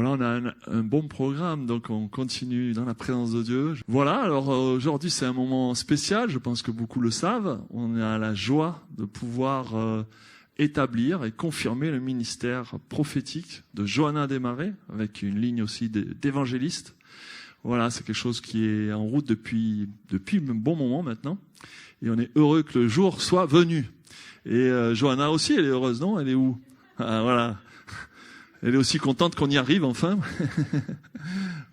Voilà, on a un bon programme, donc on continue dans la présence de Dieu. Voilà, alors aujourd'hui c'est un moment spécial, je pense que beaucoup le savent. On a la joie de pouvoir établir et confirmer le ministère prophétique de Johanna Desmarais, avec une ligne aussi d'évangéliste. Voilà, c'est quelque chose qui est en route depuis un bon moment maintenant. Et on est heureux que le jour soit venu. Et Johanna aussi, elle est heureuse, non? Elle est où? Ah, voilà. Elle est aussi contente qu'on y arrive enfin.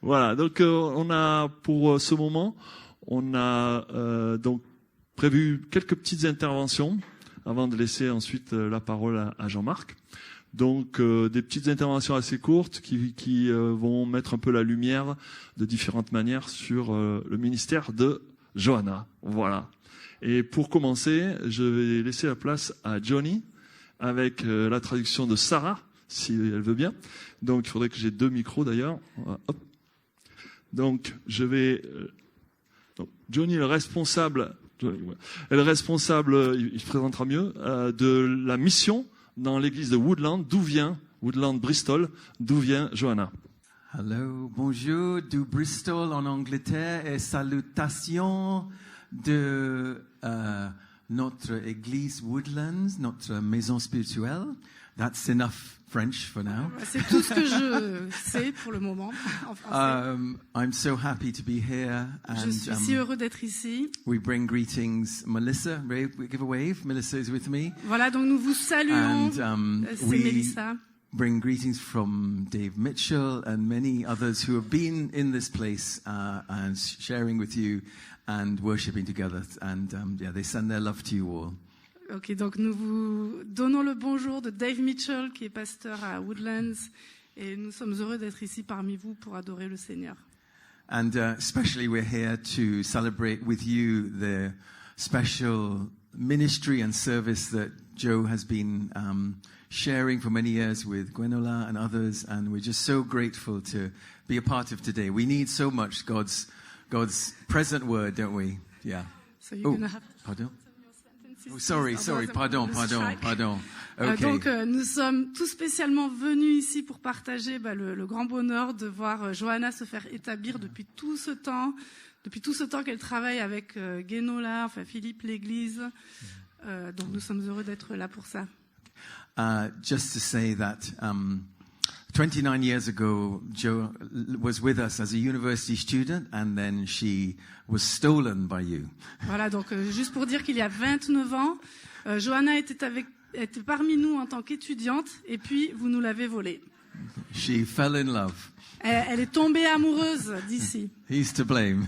Voilà, donc on a pour ce moment, on a donc prévu quelques petites interventions avant de laisser ensuite la parole à Jean-Marc. Donc des petites interventions assez courtes qui vont mettre un peu la lumière de différentes manières sur le ministère de Johanna. Voilà. Et pour commencer, je vais laisser la place à Johnny avec la traduction de Sarah, si elle veut bien. Donc, il faudrait que j'ai 2 micros d'ailleurs. Hop. Donc, je vais... Johnny, le responsable, il se présentera mieux, de la mission dans l'église de Woodland, Woodland Bristol, d'où vient Johanna. Hello, bonjour, du Bristol en Angleterre et salutations de notre église Woodlands, notre maison spirituelle. That's enough French for now. C'est tout ce que je sais pour le moment en français. I'm so happy to be here. Je suis si heureux d'être ici. We bring greetings. Melissa, give a wave. Melissa is with me. Voilà, donc nous vous saluons. C'est Melissa. Bring greetings from Dave Mitchell and many others who have been in this place and sharing with you and worshiping together. And they send their love to you all. Ok, donc nous vous donnons le bonjour de Dave Mitchell, qui est pasteur à Woodlands, et nous sommes heureux d'être ici parmi vous pour adorer le Seigneur. And especially we're here to celebrate with you the special ministry and service that Joe has been sharing for many years with Gwenola and others, and we're just so grateful to be a part of today. We need so much God's present word, don't we? Yeah. So you're gonna have... Pardon? Oh, sorry, pardon. Okay. Donc nous sommes tout spécialement venus ici pour partager le grand bonheur de voir Johanna se faire établir depuis tout ce temps qu'elle travaille avec Gwenola, Philippe, l'Église. Donc nous sommes heureux d'être là pour ça. Just to say that 29 years ago, Jo was with us as a university student, and then she was stolen by you. Voilà, donc juste pour dire qu'il y a 29 ans, Johanna était parmi nous en tant qu'étudiante, et puis vous nous l'avez volée. She fell in love. Elle est tombée amoureuse d'ici. He's to blame.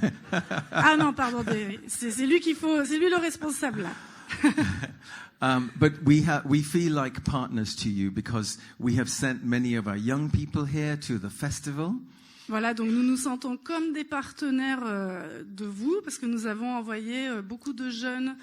Ah non, pardon, c'est lui c'est lui le responsable là. But we feel like partners to you because we have sent many of our young people here to the festival. Voilà, donc nous nous sentons comme des partenaires de vous parce que nous avons envoyé beaucoup de jeunes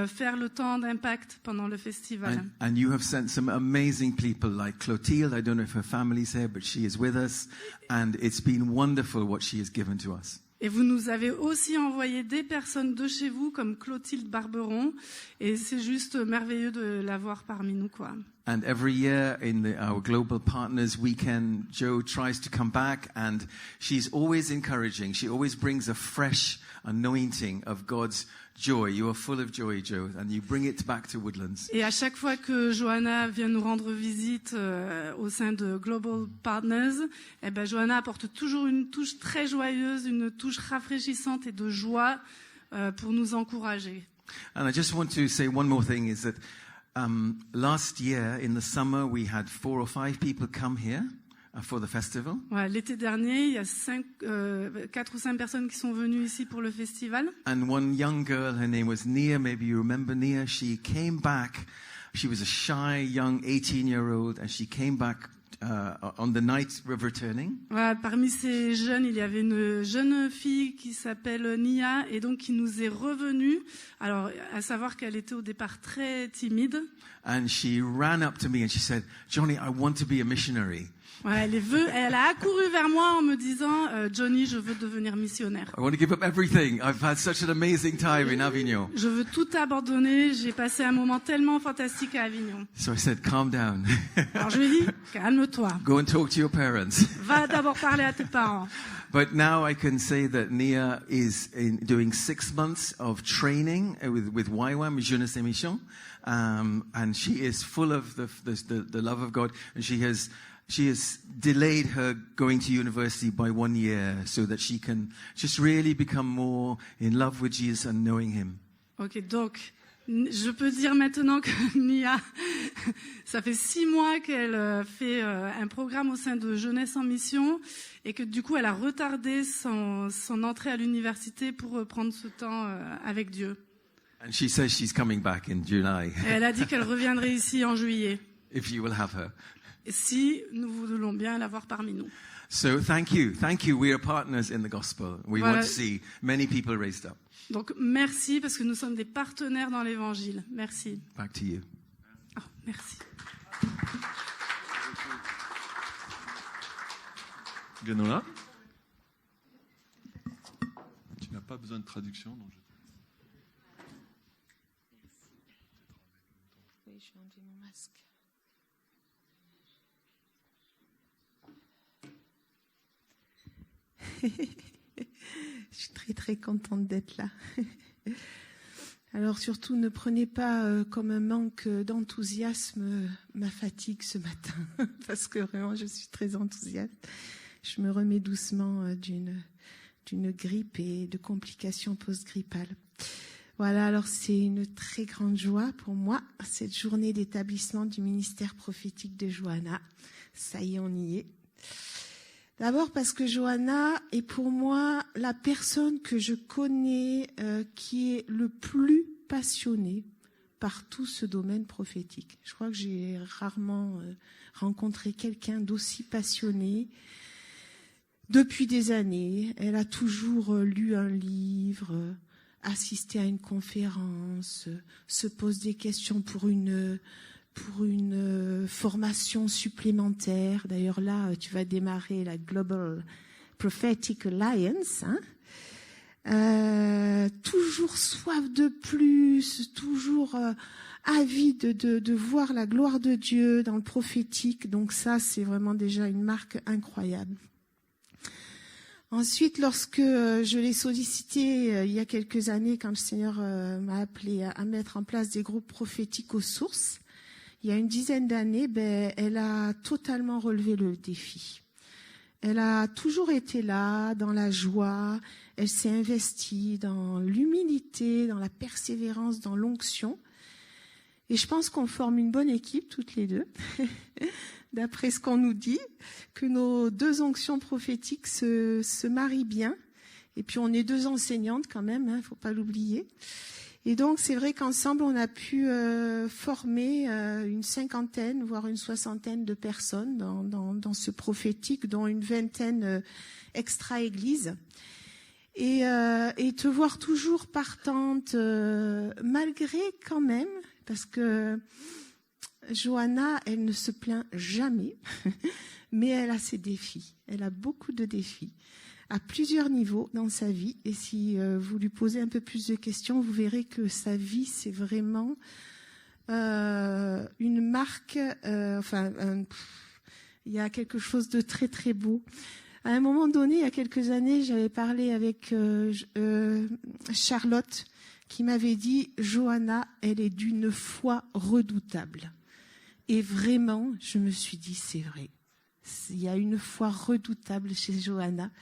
faire le temps d'impact pendant le festival. And you have sent some amazing people like Clotilde. I don't know if her family's here, but she is with us, and it's been wonderful what she has given to us. Et vous nous avez aussi envoyé des personnes de chez vous, comme Clotilde Barberon, et c'est juste merveilleux de l'avoir parmi nous, quoi. And every year in our Global Partners Weekend, Jo tries to come back, and she's always encouraging. She always brings a fresh anointing of God's joy. You are full of joy, Jo, and you bring it back to Woodlands. Et à chaque fois que Johanna vient nous rendre visite au sein de Global Partners, Johanna apporte toujours une touche très joyeuse, une touche rafraîchissante et de joie pour nous encourager. And I just want to say one more thing is that last year in the summer we had 4 or 5 people come here for the festival. Ouais, l'été dernier, il y a 4 ou 5 personnes qui sont venues ici pour le festival. And one young girl, her name was Nia, maybe you remember Nia, she came back. She was a shy young 18-year-old and she came back on the night of returning. Voilà, parmi ces jeunes, il y avait une jeune fille qui s'appelle Nia et donc qui nous est revenue. Alors, à savoir qu'elle était au départ très timide. And she ran up to me and she said, "Johnny, I want to be a missionary." Ouais, elle a accouru vers moi en me disant Johnny, je veux devenir missionnaire. I want to give up everything. I've had such an amazing time in Avignon. Je veux tout abandonner. J'ai passé un moment tellement fantastique à Avignon. So I said, calm down. Alors je lui ai dit, calme-toi. Go and talk to your parents. Va d'abord parler à tes parents. But now I can say that Nia is doing 6 months of training with YWAM, Jeunesse et Mission, and she is full of the love of God, and she has delayed her going to university by 1 year so that she can just really become more in love with Jesus and knowing Him. Ok, donc je peux dire maintenant que Nia, ça fait 6 mois qu'elle fait un programme au sein de Jeunesse en Mission et que du coup elle a retardé son entrée à l'université pour prendre ce temps avec Dieu. And she says she's coming back in July. Et elle a dit qu'elle reviendrait ici en juillet. If you will have her. Si nous voulons bien l'avoir parmi nous. So thank you. We are partners in the gospel. We want to see many people raised up. Donc merci parce que nous sommes des partenaires dans l'évangile. Merci. Back to you. Oh, merci. Ganola, tu n'as pas besoin de traduction, donc Oui, je vais enlever mon masque. Je suis très très contente d'être là. Alors surtout ne prenez pas comme un manque d'enthousiasme ma fatigue ce matin, parce que vraiment je suis très enthousiaste. Je me remets doucement d'une grippe et de complications post-grippales. Voilà, alors c'est une très grande joie pour moi, cette journée d'établissement du ministère prophétique de Johanna. Ça y est, on y est. D'abord parce que Johanna est pour moi la personne que je connais qui est le plus passionnée par tout ce domaine prophétique. Je crois que j'ai rarement rencontré quelqu'un d'aussi passionné. Depuis des années, elle a toujours lu un livre, assisté à une conférence, se pose des questions pour une formation supplémentaire. D'ailleurs, là, tu vas démarrer la Global Prophetic Alliance. Toujours soif de plus, toujours avide de voir la gloire de Dieu dans le prophétique. Donc ça, c'est vraiment déjà une marque incroyable. Ensuite, lorsque je l'ai sollicité il y a quelques années, quand le Seigneur m'a appelé à mettre en place des groupes prophétiques aux sources, il y a une dizaine d'années, elle a totalement relevé le défi. Elle a toujours été là, dans la joie, elle s'est investie dans l'humilité, dans la persévérance, dans l'onction. Et je pense qu'on forme une bonne équipe, toutes les deux, d'après ce qu'on nous dit, que nos deux onctions prophétiques se marient bien. Et puis on est deux enseignantes quand même, faut pas l'oublier. Et donc, c'est vrai qu'ensemble, on a pu former une 50aine, voire une 60aine de personnes dans ce prophétique, dont une 20aine extra-église. Et te voir toujours partante, malgré quand même, parce que Johanna, elle ne se plaint jamais, mais elle a ses défis. Elle a beaucoup de défis à plusieurs niveaux dans sa vie. Et si vous lui posez un peu plus de questions, vous verrez que sa vie, c'est vraiment une marque. Il y a quelque chose de très très beau. À un moment donné, il y a quelques années, j'avais parlé avec Charlotte, qui m'avait dit « Johanna, elle est d'une foi redoutable ». Et vraiment, je me suis dit « c'est vrai ». Il y a une foi redoutable chez Johanna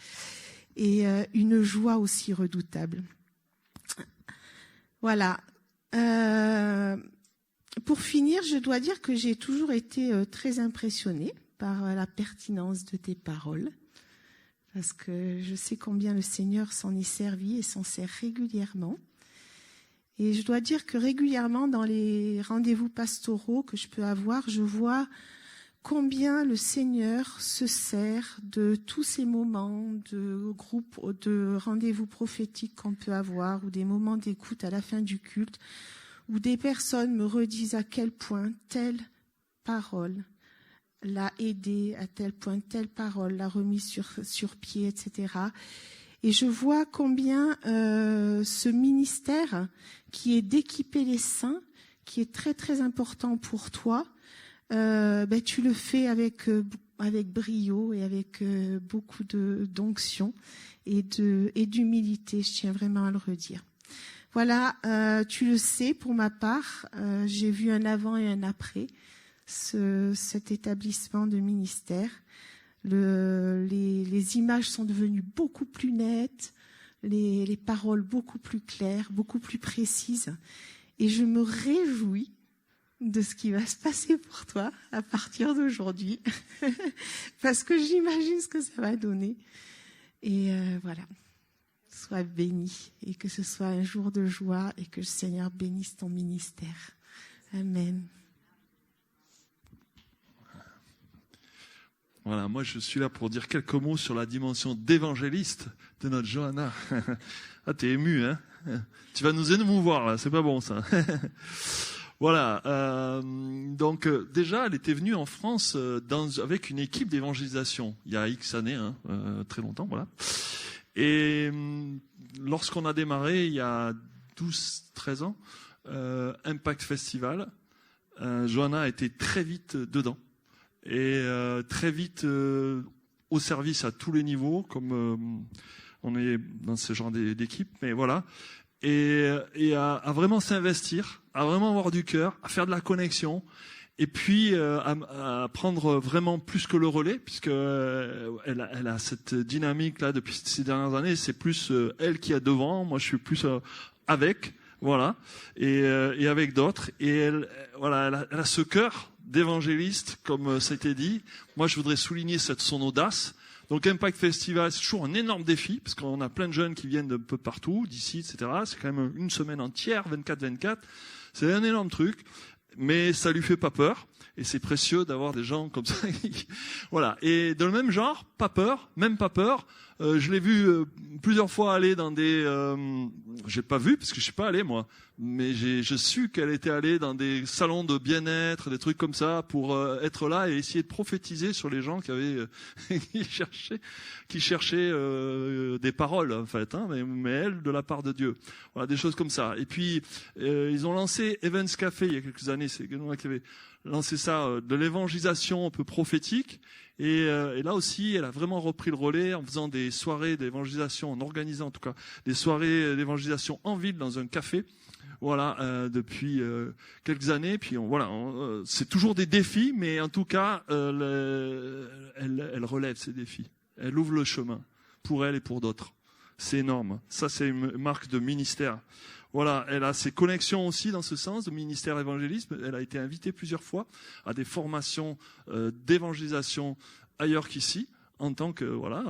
et une joie aussi redoutable. Voilà. Pour finir, je dois dire que j'ai toujours été très impressionnée par la pertinence de tes paroles, parce que je sais combien le Seigneur s'en est servi et s'en sert régulièrement. Et je dois dire que régulièrement, dans les rendez-vous pastoraux que je peux avoir, je vois combien le Seigneur se sert de tous ces moments de groupe, de rendez-vous prophétiques qu'on peut avoir, ou des moments d'écoute à la fin du culte, où des personnes me redisent à quel point telle parole l'a aidé à tel point, telle parole, l'a remis sur pied, etc. Et je vois combien ce ministère qui est d'équiper les saints, qui est très très important pour toi, tu le fais avec brio et avec beaucoup d'onction et d'humilité. Je tiens vraiment à le redire. Voilà, tu le sais, pour ma part, j'ai vu un avant et un après cet établissement de ministère. Les images sont devenues beaucoup plus nettes, les paroles beaucoup plus claires, beaucoup plus précises. Et je me réjouis de ce qui va se passer pour toi à partir d'aujourd'hui, parce que j'imagine ce que ça va donner. Et voilà, sois béni, et que ce soit un jour de joie, et que le Seigneur bénisse ton ministère. Amen. Voilà, moi je suis là pour dire quelques mots sur la dimension d'évangéliste de notre Johanna. Ah, t'es ému, hein? Tu vas nous émouvoir là, c'est pas bon ça. Voilà, donc déjà elle était venue en France avec une équipe d'évangélisation il y a X années, très longtemps, voilà. Et lorsqu'on a démarré il y a 12-13 ans, Impact Festival, Johanna a été très vite dedans. Et très vite au service à tous les niveaux, comme on est dans ce genre d'équipe, mais voilà, et à vraiment s'investir, à vraiment avoir du cœur, à faire de la connexion, et puis à prendre vraiment plus que le relais, puisque elle a cette dynamique là depuis ces dernières années. C'est plus elle qui est devant, moi je suis plus avec, voilà, et avec d'autres, et elle a ce cœur d'évangéliste, comme ça a été dit. Moi, je voudrais souligner son audace. Donc, Impact Festival, c'est toujours un énorme défi, parce qu'on a plein de jeunes qui viennent d'un peu partout, d'ici, etc. C'est quand même une semaine entière, 24-24. C'est un énorme truc, mais ça lui fait pas peur. Et c'est précieux d'avoir des gens comme ça. Voilà. Et dans le même genre, pas peur, même pas peur. Je l'ai vu plusieurs fois aller dans des... j'ai pas vu, parce que je suis pas allé, moi. Mais j'ai su qu'elle était allée dans des salons de bien-être, des trucs comme ça, pour être là et essayer de prophétiser sur les gens qui avaient qui cherchaient des paroles, en fait, mais elle, de la part de Dieu. Voilà, des choses comme ça. Et puis, ils ont lancé Evans Café il y a quelques années. C'est Guénola qui avait lancé ça, de l'évangélisation un peu prophétique. Et là aussi, elle a vraiment repris le relais en faisant des soirées d'évangélisation, en organisant en tout cas des soirées d'évangélisation en ville dans un café. Voilà, depuis quelques années. Puis c'est toujours des défis, mais en tout cas, elle relève ces défis. Elle ouvre le chemin pour elle et pour d'autres. C'est énorme. Ça, c'est une marque de ministère. Voilà, elle a ses connexions aussi dans ce sens de ministère évangélisme. Elle a été invitée plusieurs fois à des formations d'évangélisation ailleurs qu'ici, en tant que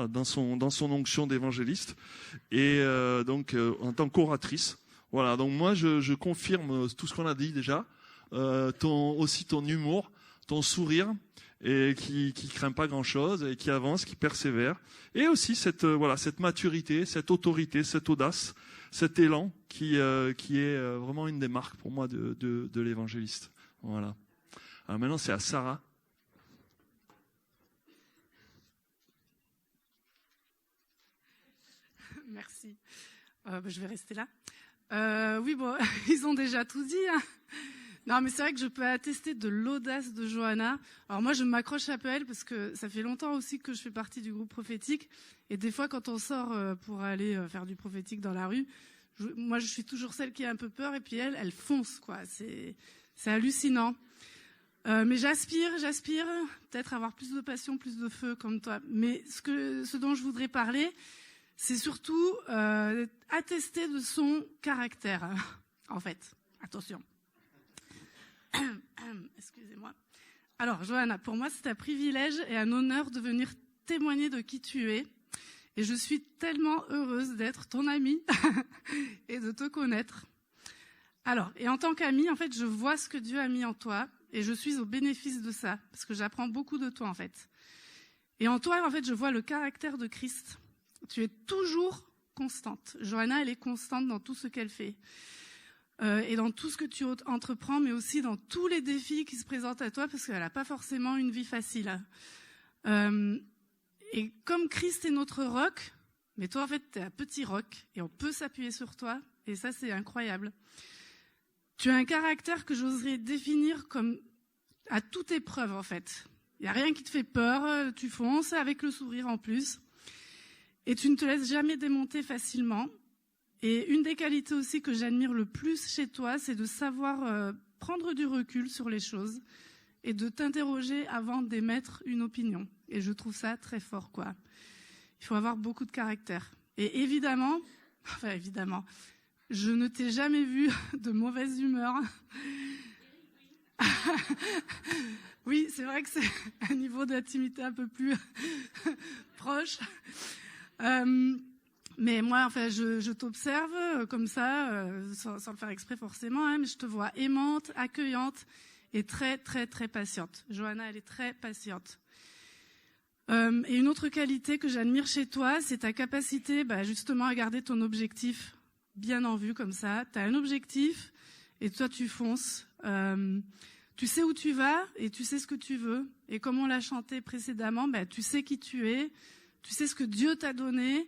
dans son onction d'évangéliste et donc en tant qu'oratrice. Voilà, donc moi je confirme tout ce qu'on a dit déjà, aussi ton humour, ton sourire, et qui craint pas grand-chose, et qui avance, qui persévère, et aussi cette maturité, cette autorité, cette audace, cet élan qui est vraiment une des marques pour moi de l'évangéliste. Voilà. Alors maintenant c'est à Sarah. Merci. Je vais rester là. Oui, bon, ils ont déjà tout dit. Hein. Non, mais c'est vrai que je peux attester de l'audace de Johanna. Alors moi, je m'accroche un peu à elle parce que ça fait longtemps aussi que je fais partie du groupe prophétique. Et des fois, quand on sort pour aller faire du prophétique dans la rue, moi, je suis toujours celle qui a un peu peur. Et puis elle fonce, quoi. C'est hallucinant. Mais j'aspire peut-être avoir plus de passion, plus de feu comme toi. Mais ce dont je voudrais parler, c'est surtout attester de son caractère, en fait. Attention. Excusez-moi. Alors, Johanna, pour moi, c'est un privilège et un honneur de venir témoigner de qui tu es. Et je suis tellement heureuse d'être ton amie et de te connaître. Alors, et en tant qu'amie, en fait, je vois ce que Dieu a mis en toi et je suis au bénéfice de ça, parce que j'apprends beaucoup de toi, en fait. Et en toi, en fait, je vois le caractère de Christ. Tu es toujours constante. Johanna, elle est constante dans tout ce qu'elle fait. et dans tout ce que tu entreprends, mais aussi dans tous les défis qui se présentent à toi, parce qu'elle n'a pas forcément une vie facile. Et comme Christ est notre roc, mais toi en fait tu es un petit roc, et on peut s'appuyer sur toi, et ça c'est incroyable. Tu as un caractère que j'oserais définir comme à toute épreuve en fait. Il n'y a rien qui te fait peur, tu fonces avec le sourire en plus. Et tu ne te laisses jamais démonter facilement. Et une des qualités aussi que j'admire le plus chez toi, c'est de savoir prendre du recul sur les choses et de t'interroger avant d'émettre une opinion. Et je trouve ça très fort, quoi. Il faut avoir beaucoup de caractère. Et évidemment, je ne t'ai jamais vu de mauvaise humeur. Oui, c'est vrai que c'est un niveau d'intimité un peu plus proche. Mais moi, enfin, je t'observe comme ça, sans le faire exprès forcément, hein, mais je te vois aimante, accueillante et très, très, très patiente. Johanna, elle est très patiente. Et une autre qualité que j'admire chez toi, c'est ta capacité justement à garder ton objectif bien en vue comme ça. Tu as un objectif et toi, tu fonces. Tu sais où tu vas et tu sais ce que tu veux. Et comme on l'a chanté précédemment, tu sais qui tu es, tu sais ce que Dieu t'a donné.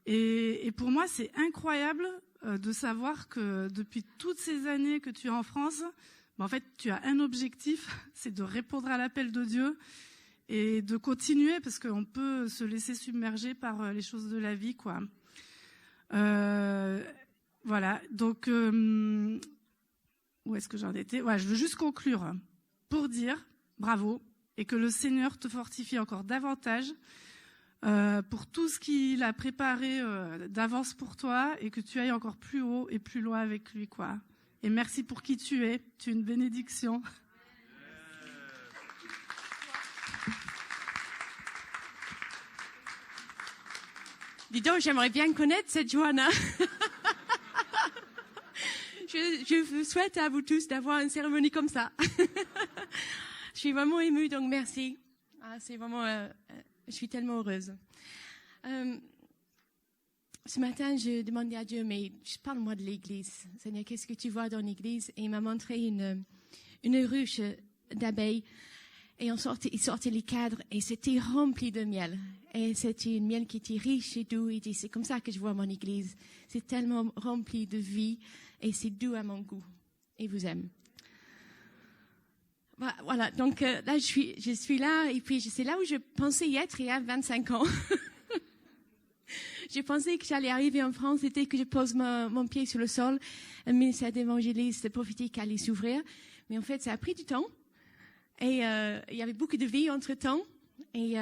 Et pour moi, c'est incroyable de savoir que depuis toutes ces années que tu es en France, en fait, tu as un objectif, c'est de répondre à l'appel de Dieu et de continuer, parce qu'on peut se laisser submerger par les choses de la vie, quoi. Voilà, donc... où est-ce que j'en étais ? Ouais, je veux juste conclure pour dire bravo et que le Seigneur te fortifie encore davantage pour tout ce qu'il a préparé d'avance pour toi et que tu ailles encore plus haut et plus loin avec lui, quoi. Et merci pour qui tu es. Tu es une bénédiction. Dis donc, j'aimerais bien connaître cette Johanna. Je vous souhaite à vous tous d'avoir une cérémonie comme ça. Je suis vraiment émue, donc merci. C'est vraiment, je suis tellement heureuse. Ce matin, je demandais à Dieu, mais parle-moi de l'église. Seigneur, qu'est-ce que tu vois dans l'église? Et il m'a montré une ruche d'abeilles. Et il sortait les cadres et c'était rempli de miel. Et c'était une miel qui était riche et doux. Il dit, c'est comme ça que je vois mon église. C'est tellement rempli de vie et c'est doux à mon goût. Et vous aime. Voilà, donc là, je suis là et puis c'est là où je pensais y être il y a 25 ans. Je pensais que j'allais arriver en France, c'était que je pose mon pied sur le sol, un ministère d'évangéliste prophétique allait s'ouvrir. Mais en fait, ça a pris du temps. Et il y avait beaucoup de vie entre-temps. Et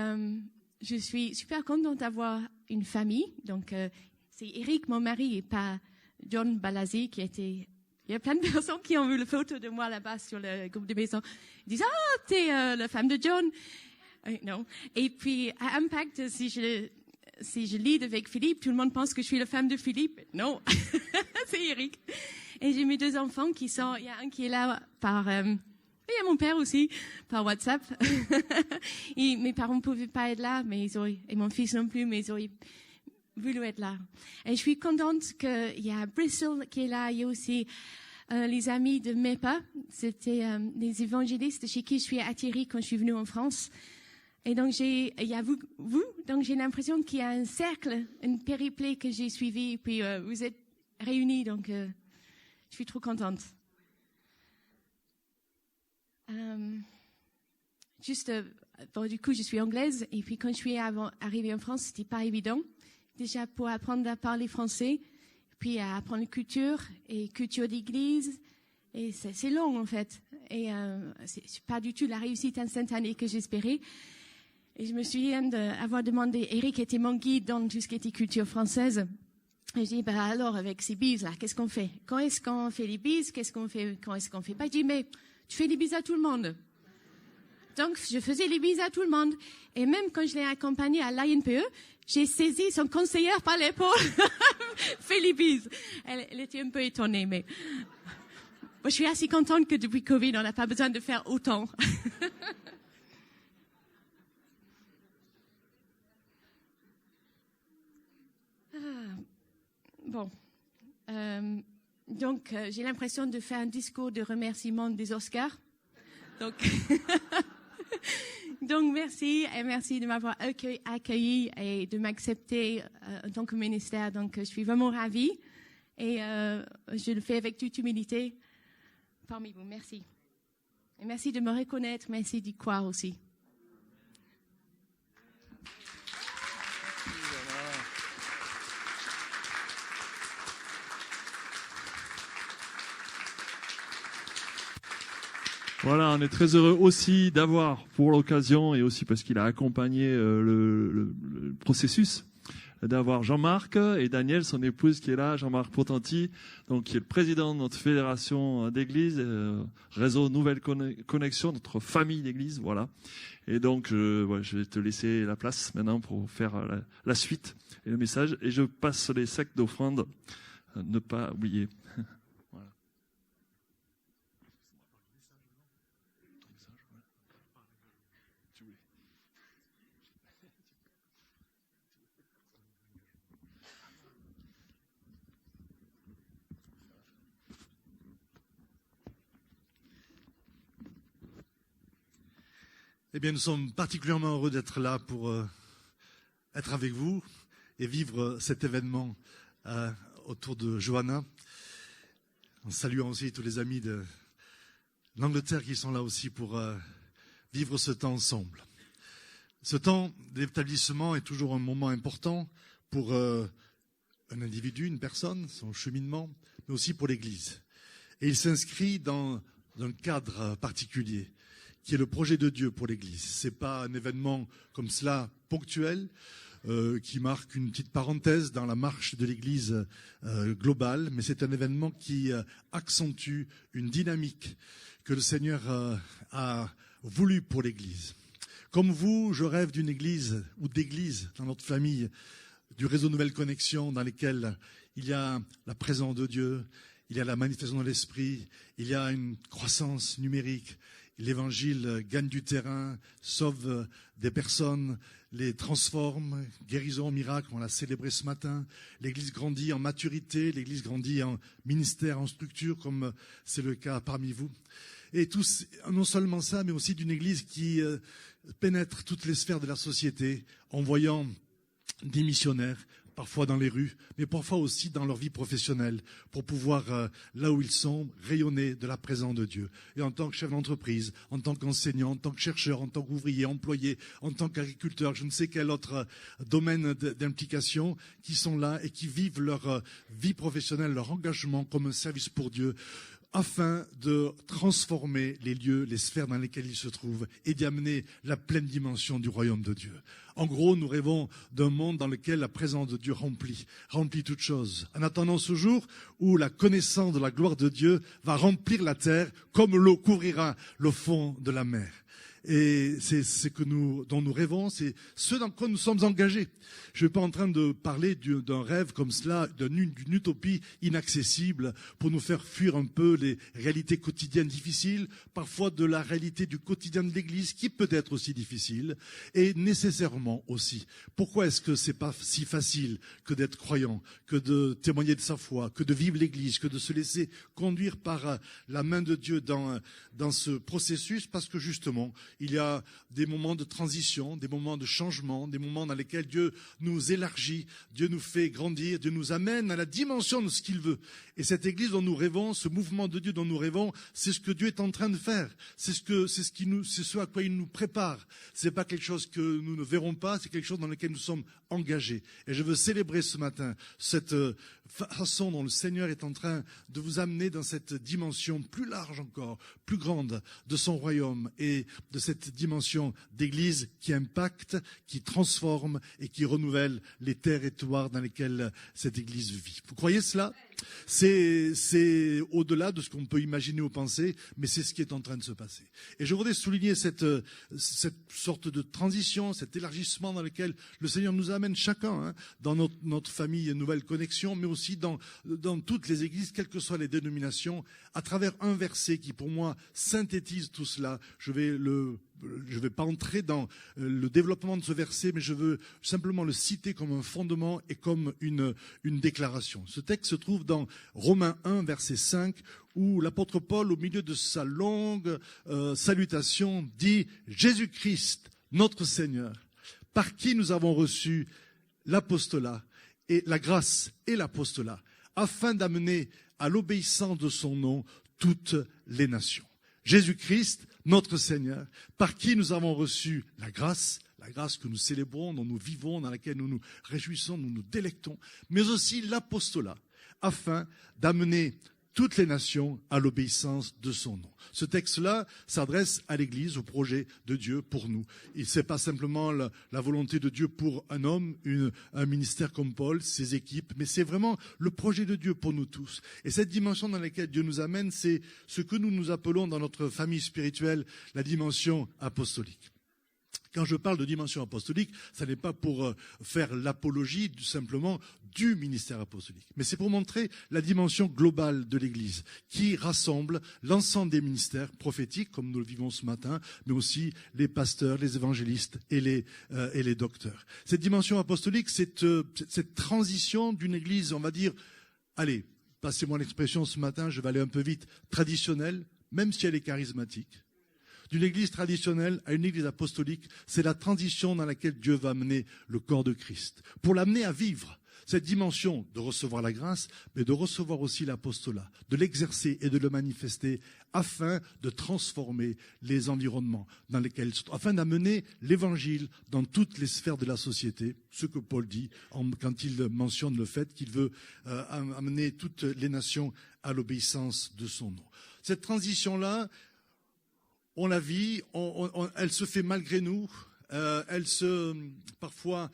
je suis super contente d'avoir une famille. Donc, c'est Eric, mon mari, et pas John Balazé, qui était... Il y a plein de personnes qui ont vu la photo de moi là-bas sur le groupe de maison. Ils disent, ah, t'es la femme de John. Non. Et puis, à Impact, si je lead avec Philippe, tout le monde pense que je suis la femme de Philippe. Non, c'est Eric. Et j'ai mes 2 enfants qui sont... Il y a un qui est là par... il y a mon père aussi, par WhatsApp. Mes parents ne pouvaient pas être là, mais et mon fils non plus, mais ils auraient voulu être là. Et je suis contente qu'il y a Bristol qui est là. Il y a aussi les amis de MEPA. C'était des évangélistes chez qui je suis attirée quand je suis venue en France. Et donc, il y a vous. Donc, j'ai l'impression qu'il y a un cercle, une périplée que j'ai suivie. Et puis, vous êtes réunis. Donc, je suis trop contente. Du coup, je suis anglaise et puis quand je suis arrivée en France, c'était pas évident. Déjà pour apprendre à parler français, puis à apprendre la culture d'église. Et c'est long en fait. Et c'est pas du tout la réussite instantanée que j'espérais. Et je me souviens d'avoir demandé, Eric était mon guide dans tout ce qui était culture française. Et je dis, alors avec ces bises là, qu'est-ce qu'on fait? Quand est-ce qu'on fait les bises? Qu'est-ce qu'on fait? Quand est-ce qu'on fait pas? Je dis, mais tu fais les bises à tout le monde. Donc, je faisais les bises à tout le monde. Et même quand je l'ai accompagnée à l'INPE, j'ai saisi son conseillère par l'épaule, fait les bises. Elle était un peu étonnée, mais moi, je suis assez contente que depuis Covid, on n'a pas besoin de faire autant. Bon. Donc, j'ai l'impression de faire un discours de remerciement des Oscars. Donc, donc merci et merci de m'avoir accueilli et de m'accepter en tant que ministère. Donc, je suis vraiment ravie et je le fais avec toute humilité parmi vous. Merci. Et merci de me reconnaître, merci d'y croire aussi. Voilà, on est très heureux aussi d'avoir, pour l'occasion, et aussi parce qu'il a accompagné le processus, d'avoir Jean-Marc et Daniel, son épouse, qui est là, Jean-Marc Potenti, donc qui est le président de notre fédération d'église, réseau Nouvelle Connexion, notre famille d'église, voilà. Et donc, je vais te laisser la place maintenant pour faire la suite et le message. Et je passe les sacs d'offrande, ne pas oublier. Voilà. Eh bien, nous sommes particulièrement heureux d'être là pour être avec vous et vivre cet événement autour de Johanna. En saluant aussi tous les amis de l'Angleterre qui sont là aussi pour vivre ce temps ensemble. Ce temps d'établissement est toujours un moment important pour un individu, une personne, son cheminement, mais aussi pour l'Église. Et il s'inscrit dans un cadre particulier, qui est le projet de Dieu pour l'Église. Ce n'est pas un événement comme cela ponctuel, qui marque une petite parenthèse dans la marche de l'Église globale, mais c'est un événement qui accentue une dynamique que le Seigneur a voulu pour l'Église. Comme vous, je rêve d'une Église ou d'églises dans notre famille, du réseau Nouvelle Connexion, dans lesquelles il y a la présence de Dieu, il y a la manifestation de l'Esprit, il y a une croissance numérique. L'Évangile gagne du terrain, sauve des personnes, les transforme, guérison, miracle, on l'a célébré ce matin. L'Église grandit en maturité, l'Église grandit en ministère, en structure, comme c'est le cas parmi vous. Et tous, non seulement ça, mais aussi d'une Église qui pénètre toutes les sphères de la société, en voyant des missionnaires, parfois dans les rues, mais parfois aussi dans leur vie professionnelle, pour pouvoir, là où ils sont, rayonner de la présence de Dieu. Et en tant que chef d'entreprise, en tant qu'enseignant, en tant que chercheur, en tant qu'ouvrier, employé, en tant qu'agriculteur, je ne sais quel autre domaine d'implication, qui sont là et qui vivent leur vie professionnelle, leur engagement comme un service pour Dieu, afin de transformer les lieux, les sphères dans lesquelles ils se trouvent et d'y amener la pleine dimension du royaume de Dieu. En gros, nous rêvons d'un monde dans lequel la présence de Dieu remplit toutes choses. En attendant ce jour où la connaissance de la gloire de Dieu va remplir la terre comme l'eau couvrira le fond de la mer. Et c'est ce dont nous rêvons, c'est ce dans quoi nous sommes engagés. Je ne suis pas en train de parler d'un rêve comme cela, d'une utopie inaccessible pour nous faire fuir un peu les réalités quotidiennes difficiles, parfois de la réalité du quotidien de l'Église qui peut être aussi difficile et nécessairement aussi. Pourquoi est-ce que c'est pas si facile que d'être croyant, que de témoigner de sa foi, que de vivre l'Église, que de se laisser conduire par la main de Dieu dans ce processus? Parce que justement, il y a des moments de transition, des moments de changement, des moments dans lesquels Dieu nous élargit, Dieu nous fait grandir, Dieu nous amène à la dimension de ce qu'il veut. Et cette Église dont nous rêvons, ce mouvement de Dieu dont nous rêvons, c'est ce que Dieu est en train de faire. C'est ce à quoi il nous prépare. C'est pas quelque chose que nous ne verrons pas, c'est quelque chose dans lequel nous sommes engagés. Et je veux célébrer ce matin cette façon dont le Seigneur est en train de vous amener dans cette dimension plus large encore, plus grande de son royaume et de cette dimension d'église qui impacte, qui transforme et qui renouvelle les territoires dans lesquels cette église vit. Vous croyez cela? C'est au-delà de ce qu'on peut imaginer ou penser, mais c'est ce qui est en train de se passer. Et je voudrais souligner cette sorte de transition, cet élargissement dans lequel le Seigneur nous amène chacun, dans notre famille Nouvelle Connexion, mais aussi dans toutes les églises, quelles que soient les dénominations, à travers un verset qui, pour moi, synthétise tout cela. Je vais le je ne vais pas entrer dans le développement de ce verset, mais je veux simplement le citer comme un fondement et comme une déclaration. Ce texte se trouve dans Romains 1, verset 5, où l'apôtre Paul, au milieu de sa longue salutation, dit « Jésus-Christ, notre Seigneur, par qui nous avons reçu l'apostolat et la grâce et l'apostolat, afin d'amener à l'obéissance de son nom toutes les nations. » Jésus-Christ, notre Seigneur, par qui nous avons reçu la grâce que nous célébrons, dont nous vivons, dans laquelle nous nous réjouissons, nous nous délectons, mais aussi l'apostolat, afin d'amener toutes les nations à l'obéissance de son nom. Ce texte-là s'adresse à l'Église, au projet de Dieu pour nous. Et ce n'est pas simplement la volonté de Dieu pour un homme, un ministère comme Paul, ses équipes, mais c'est vraiment le projet de Dieu pour nous tous. Et cette dimension dans laquelle Dieu nous amène, c'est ce que nous appelons dans notre famille spirituelle la dimension apostolique. Quand je parle de dimension apostolique, ce n'est pas pour faire l'apologie simplement du ministère apostolique, mais c'est pour montrer la dimension globale de l'Église qui rassemble l'ensemble des ministères prophétiques, comme nous le vivons ce matin, mais aussi les pasteurs, les évangélistes et les docteurs. Cette dimension apostolique, c'est cette transition d'une Église, on va dire, allez, passez-moi l'expression ce matin, je vais aller un peu vite, traditionnelle, même si elle est charismatique. D'une église traditionnelle à une église apostolique, c'est la transition dans laquelle Dieu va amener le corps de Christ. Pour l'amener à vivre cette dimension de recevoir la grâce, mais de recevoir aussi l'apostolat, de l'exercer et de le manifester afin de transformer les environnements dans lesquels, afin d'amener l'évangile dans toutes les sphères de la société, ce que Paul dit quand il mentionne le fait qu'il veut amener toutes les nations à l'obéissance de son nom. Cette transition-là, on la vit, elle se fait malgré nous, parfois,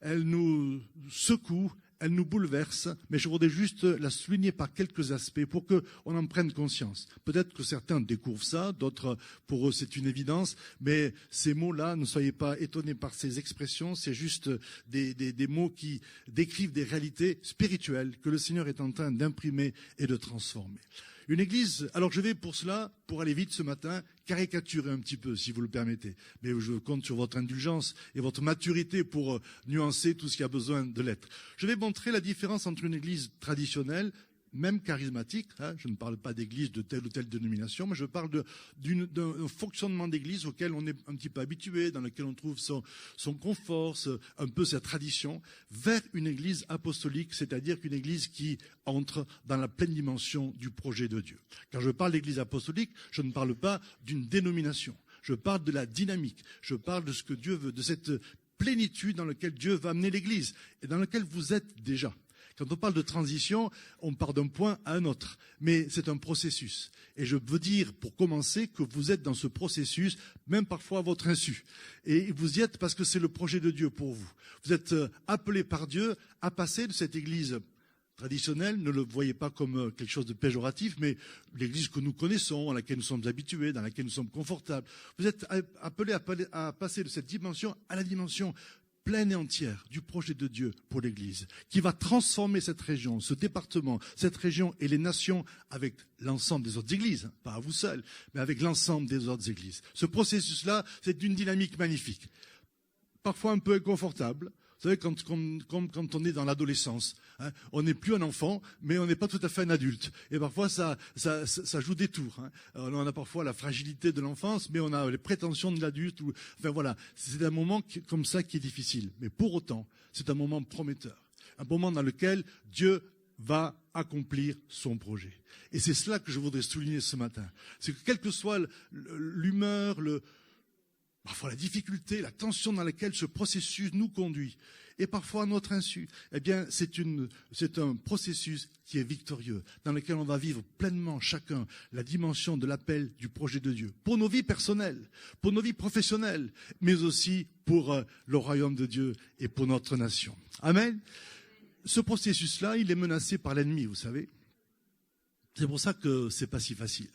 elle nous secoue, elle nous bouleverse, mais je voudrais juste la souligner par quelques aspects pour qu'on en prenne conscience. Peut-être que certains découvrent ça, d'autres, pour eux, c'est une évidence, mais ces mots-là, ne soyez pas étonnés par ces expressions, c'est juste des mots qui décrivent des réalités spirituelles que le Seigneur est en train d'imprimer et de transformer. Une église, alors je vais pour cela, pour aller vite ce matin, caricaturer un petit peu, si vous le permettez. Mais je compte sur votre indulgence et votre maturité pour nuancer tout ce qui a besoin de l'être. Je vais montrer la différence entre une église traditionnelle, même charismatique, je ne parle pas d'église de telle ou telle dénomination, mais je parle d'un fonctionnement d'église auquel on est un petit peu habitué, dans lequel on trouve son confort, un peu sa tradition, vers une église apostolique, c'est-à-dire qu'une église qui entre dans la pleine dimension du projet de Dieu. Quand je parle d'église apostolique, je ne parle pas d'une dénomination, je parle de la dynamique, je parle de ce que Dieu veut, de cette plénitude dans laquelle Dieu va amener l'église et dans laquelle vous êtes déjà. Quand on parle de transition, on part d'un point à un autre, mais c'est un processus. Et je veux dire, pour commencer, que vous êtes dans ce processus, même parfois à votre insu. Et vous y êtes parce que c'est le projet de Dieu pour vous. Vous êtes appelés par Dieu à passer de cette église traditionnelle, ne le voyez pas comme quelque chose de péjoratif, mais l'église que nous connaissons, à laquelle nous sommes habitués, dans laquelle nous sommes confortables. Vous êtes appelés à passer de cette dimension à la dimension pleine et entière du projet de Dieu pour l'Église, qui va transformer cette région, ce département, cette région et les nations avec l'ensemble des autres églises, pas à vous seuls, mais avec l'ensemble des autres églises. Ce processus-là, c'est d'une dynamique magnifique, parfois un peu inconfortable. Vous savez, quand on est dans l'adolescence, on n'est plus un enfant, mais on n'est pas tout à fait un adulte. Et parfois, ça joue des tours. On a parfois la fragilité de l'enfance, mais on a les prétentions de l'adulte. Enfin voilà, c'est un moment comme ça qui est difficile. Mais pour autant, c'est un moment prometteur. Un moment dans lequel Dieu va accomplir son projet. Et c'est cela que je voudrais souligner ce matin. C'est que quelle que soit l'humeur, parfois la difficulté, la tension dans laquelle ce processus nous conduit, et parfois à notre insu, eh bien, c'est un processus qui est victorieux, dans lequel on va vivre pleinement chacun la dimension de l'appel du projet de Dieu, pour nos vies personnelles, pour nos vies professionnelles, mais aussi pour le royaume de Dieu et pour notre nation. Amen. Ce processus-là, il est menacé par l'ennemi, vous savez. C'est pour ça que c'est pas si facile.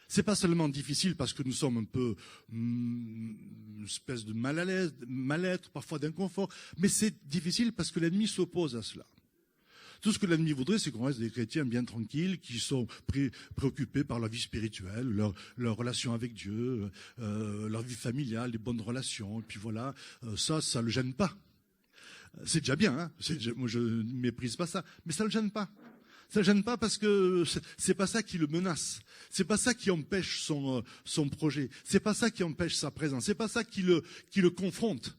C'est pas seulement difficile parce que nous sommes un peu une espèce de mal à l'aise, mal-être, parfois d'inconfort, mais c'est difficile parce que l'ennemi s'oppose à cela. Tout ce que l'ennemi voudrait, c'est qu'on reste des chrétiens bien tranquilles, qui sont préoccupés par leur vie spirituelle, leur relation avec Dieu, leur vie familiale, les bonnes relations. Et puis voilà, ça le gêne pas. C'est déjà bien, hein. Moi je ne méprise pas ça, mais ça le gêne pas. Ça le gêne pas parce que c'est pas ça qui le menace. C'est pas ça qui empêche son projet. C'est pas ça qui empêche sa présence. C'est pas ça qui le confronte.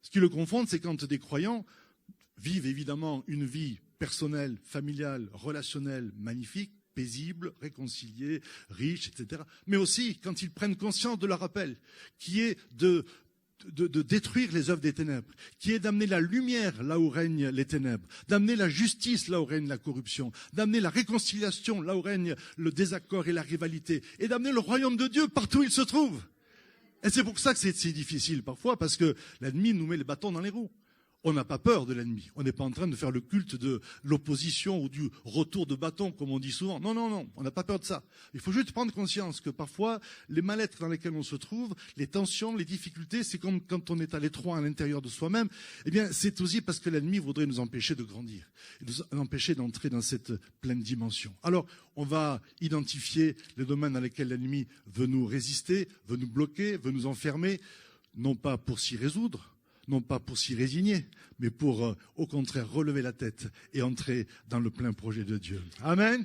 Ce qui le confronte, c'est quand des croyants vivent évidemment une vie personnelle, familiale, relationnelle, magnifique, paisible, réconciliée, riche, etc. Mais aussi quand ils prennent conscience de leur appel, qui est de détruire les œuvres des ténèbres, qui est d'amener la lumière là où règnent les ténèbres, d'amener la justice là où règne la corruption, d'amener la réconciliation là où règne le désaccord et la rivalité, et d'amener le royaume de Dieu partout où il se trouve. Et c'est pour ça que c'est si difficile parfois, parce que l'ennemi nous met les bâtons dans les roues. On n'a pas peur de l'ennemi. On n'est pas en train de faire le culte de l'opposition ou du retour de bâton, comme on dit souvent. Non, non, non, on n'a pas peur de ça. Il faut juste prendre conscience que parfois, les mal-être dans lesquels on se trouve, les tensions, les difficultés, c'est comme quand on est à l'étroit à l'intérieur de soi-même. Eh bien, c'est aussi parce que l'ennemi voudrait nous empêcher de grandir, nous empêcher d'entrer dans cette pleine dimension. Alors, on va identifier les domaines dans lesquels l'ennemi veut nous résister, veut nous bloquer, veut nous enfermer, non pas pour s'y résoudre, non pas pour s'y résigner, mais pour, au contraire, relever la tête et entrer dans le plein projet de Dieu. Amen.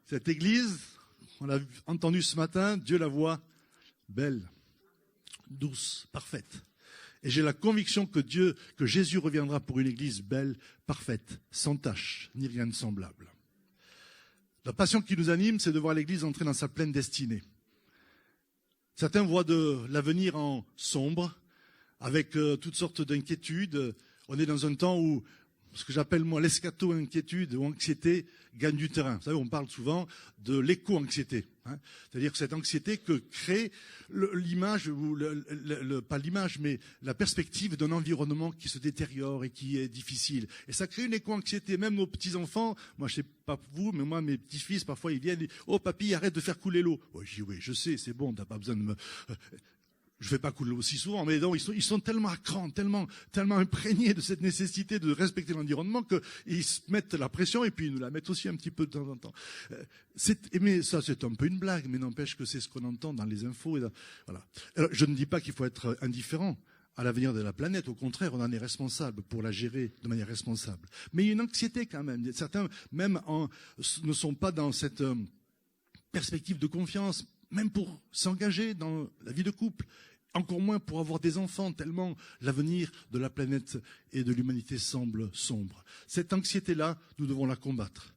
Cette église, on l'a entendu ce matin, Dieu la voit belle, douce, parfaite. Et j'ai la conviction que Jésus reviendra pour une église belle, parfaite, sans tache, ni rien de semblable. La passion qui nous anime, c'est de voir l'église entrer dans sa pleine destinée. Certains voient de l'avenir en sombre, avec toutes sortes d'inquiétudes. On est dans un temps où ce que j'appelle moi l'eschato-inquiétude ou anxiété gagne du terrain. Vous savez, on parle souvent de l'éco-anxiété. Hein. C'est-à-dire cette anxiété que crée l'image, ou pas l'image, mais la perspective d'un environnement qui se détériore et qui est difficile. Et ça crée une éco-anxiété. Même nos petits-enfants, moi je sais pas vous, mais moi mes petits-fils, parfois ils viennent et « Oh papy, arrête de faire couler l'eau ». Je dis « Oui, je sais, c'est bon, t'as pas besoin de me... » Je ne fais pas couler aussi souvent, mais donc, ils sont tellement à cran, tellement imprégnés de cette nécessité de respecter l'environnement qu'ils se mettent la pression et puis ils nous la mettent aussi un petit peu de temps en temps. Mais ça, c'est un peu une blague, mais n'empêche que c'est ce qu'on entend dans les infos. Voilà. Alors, je ne dis pas qu'il faut être indifférent à l'avenir de la planète. Au contraire, on en est responsable pour la gérer de manière responsable. Mais il y a une anxiété quand même. Certains, même, ne sont pas dans cette perspective de confiance, même pour s'engager dans la vie de couple, encore moins pour avoir des enfants, tellement l'avenir de la planète et de l'humanité semble sombre. Cette anxiété-là, nous devons la combattre.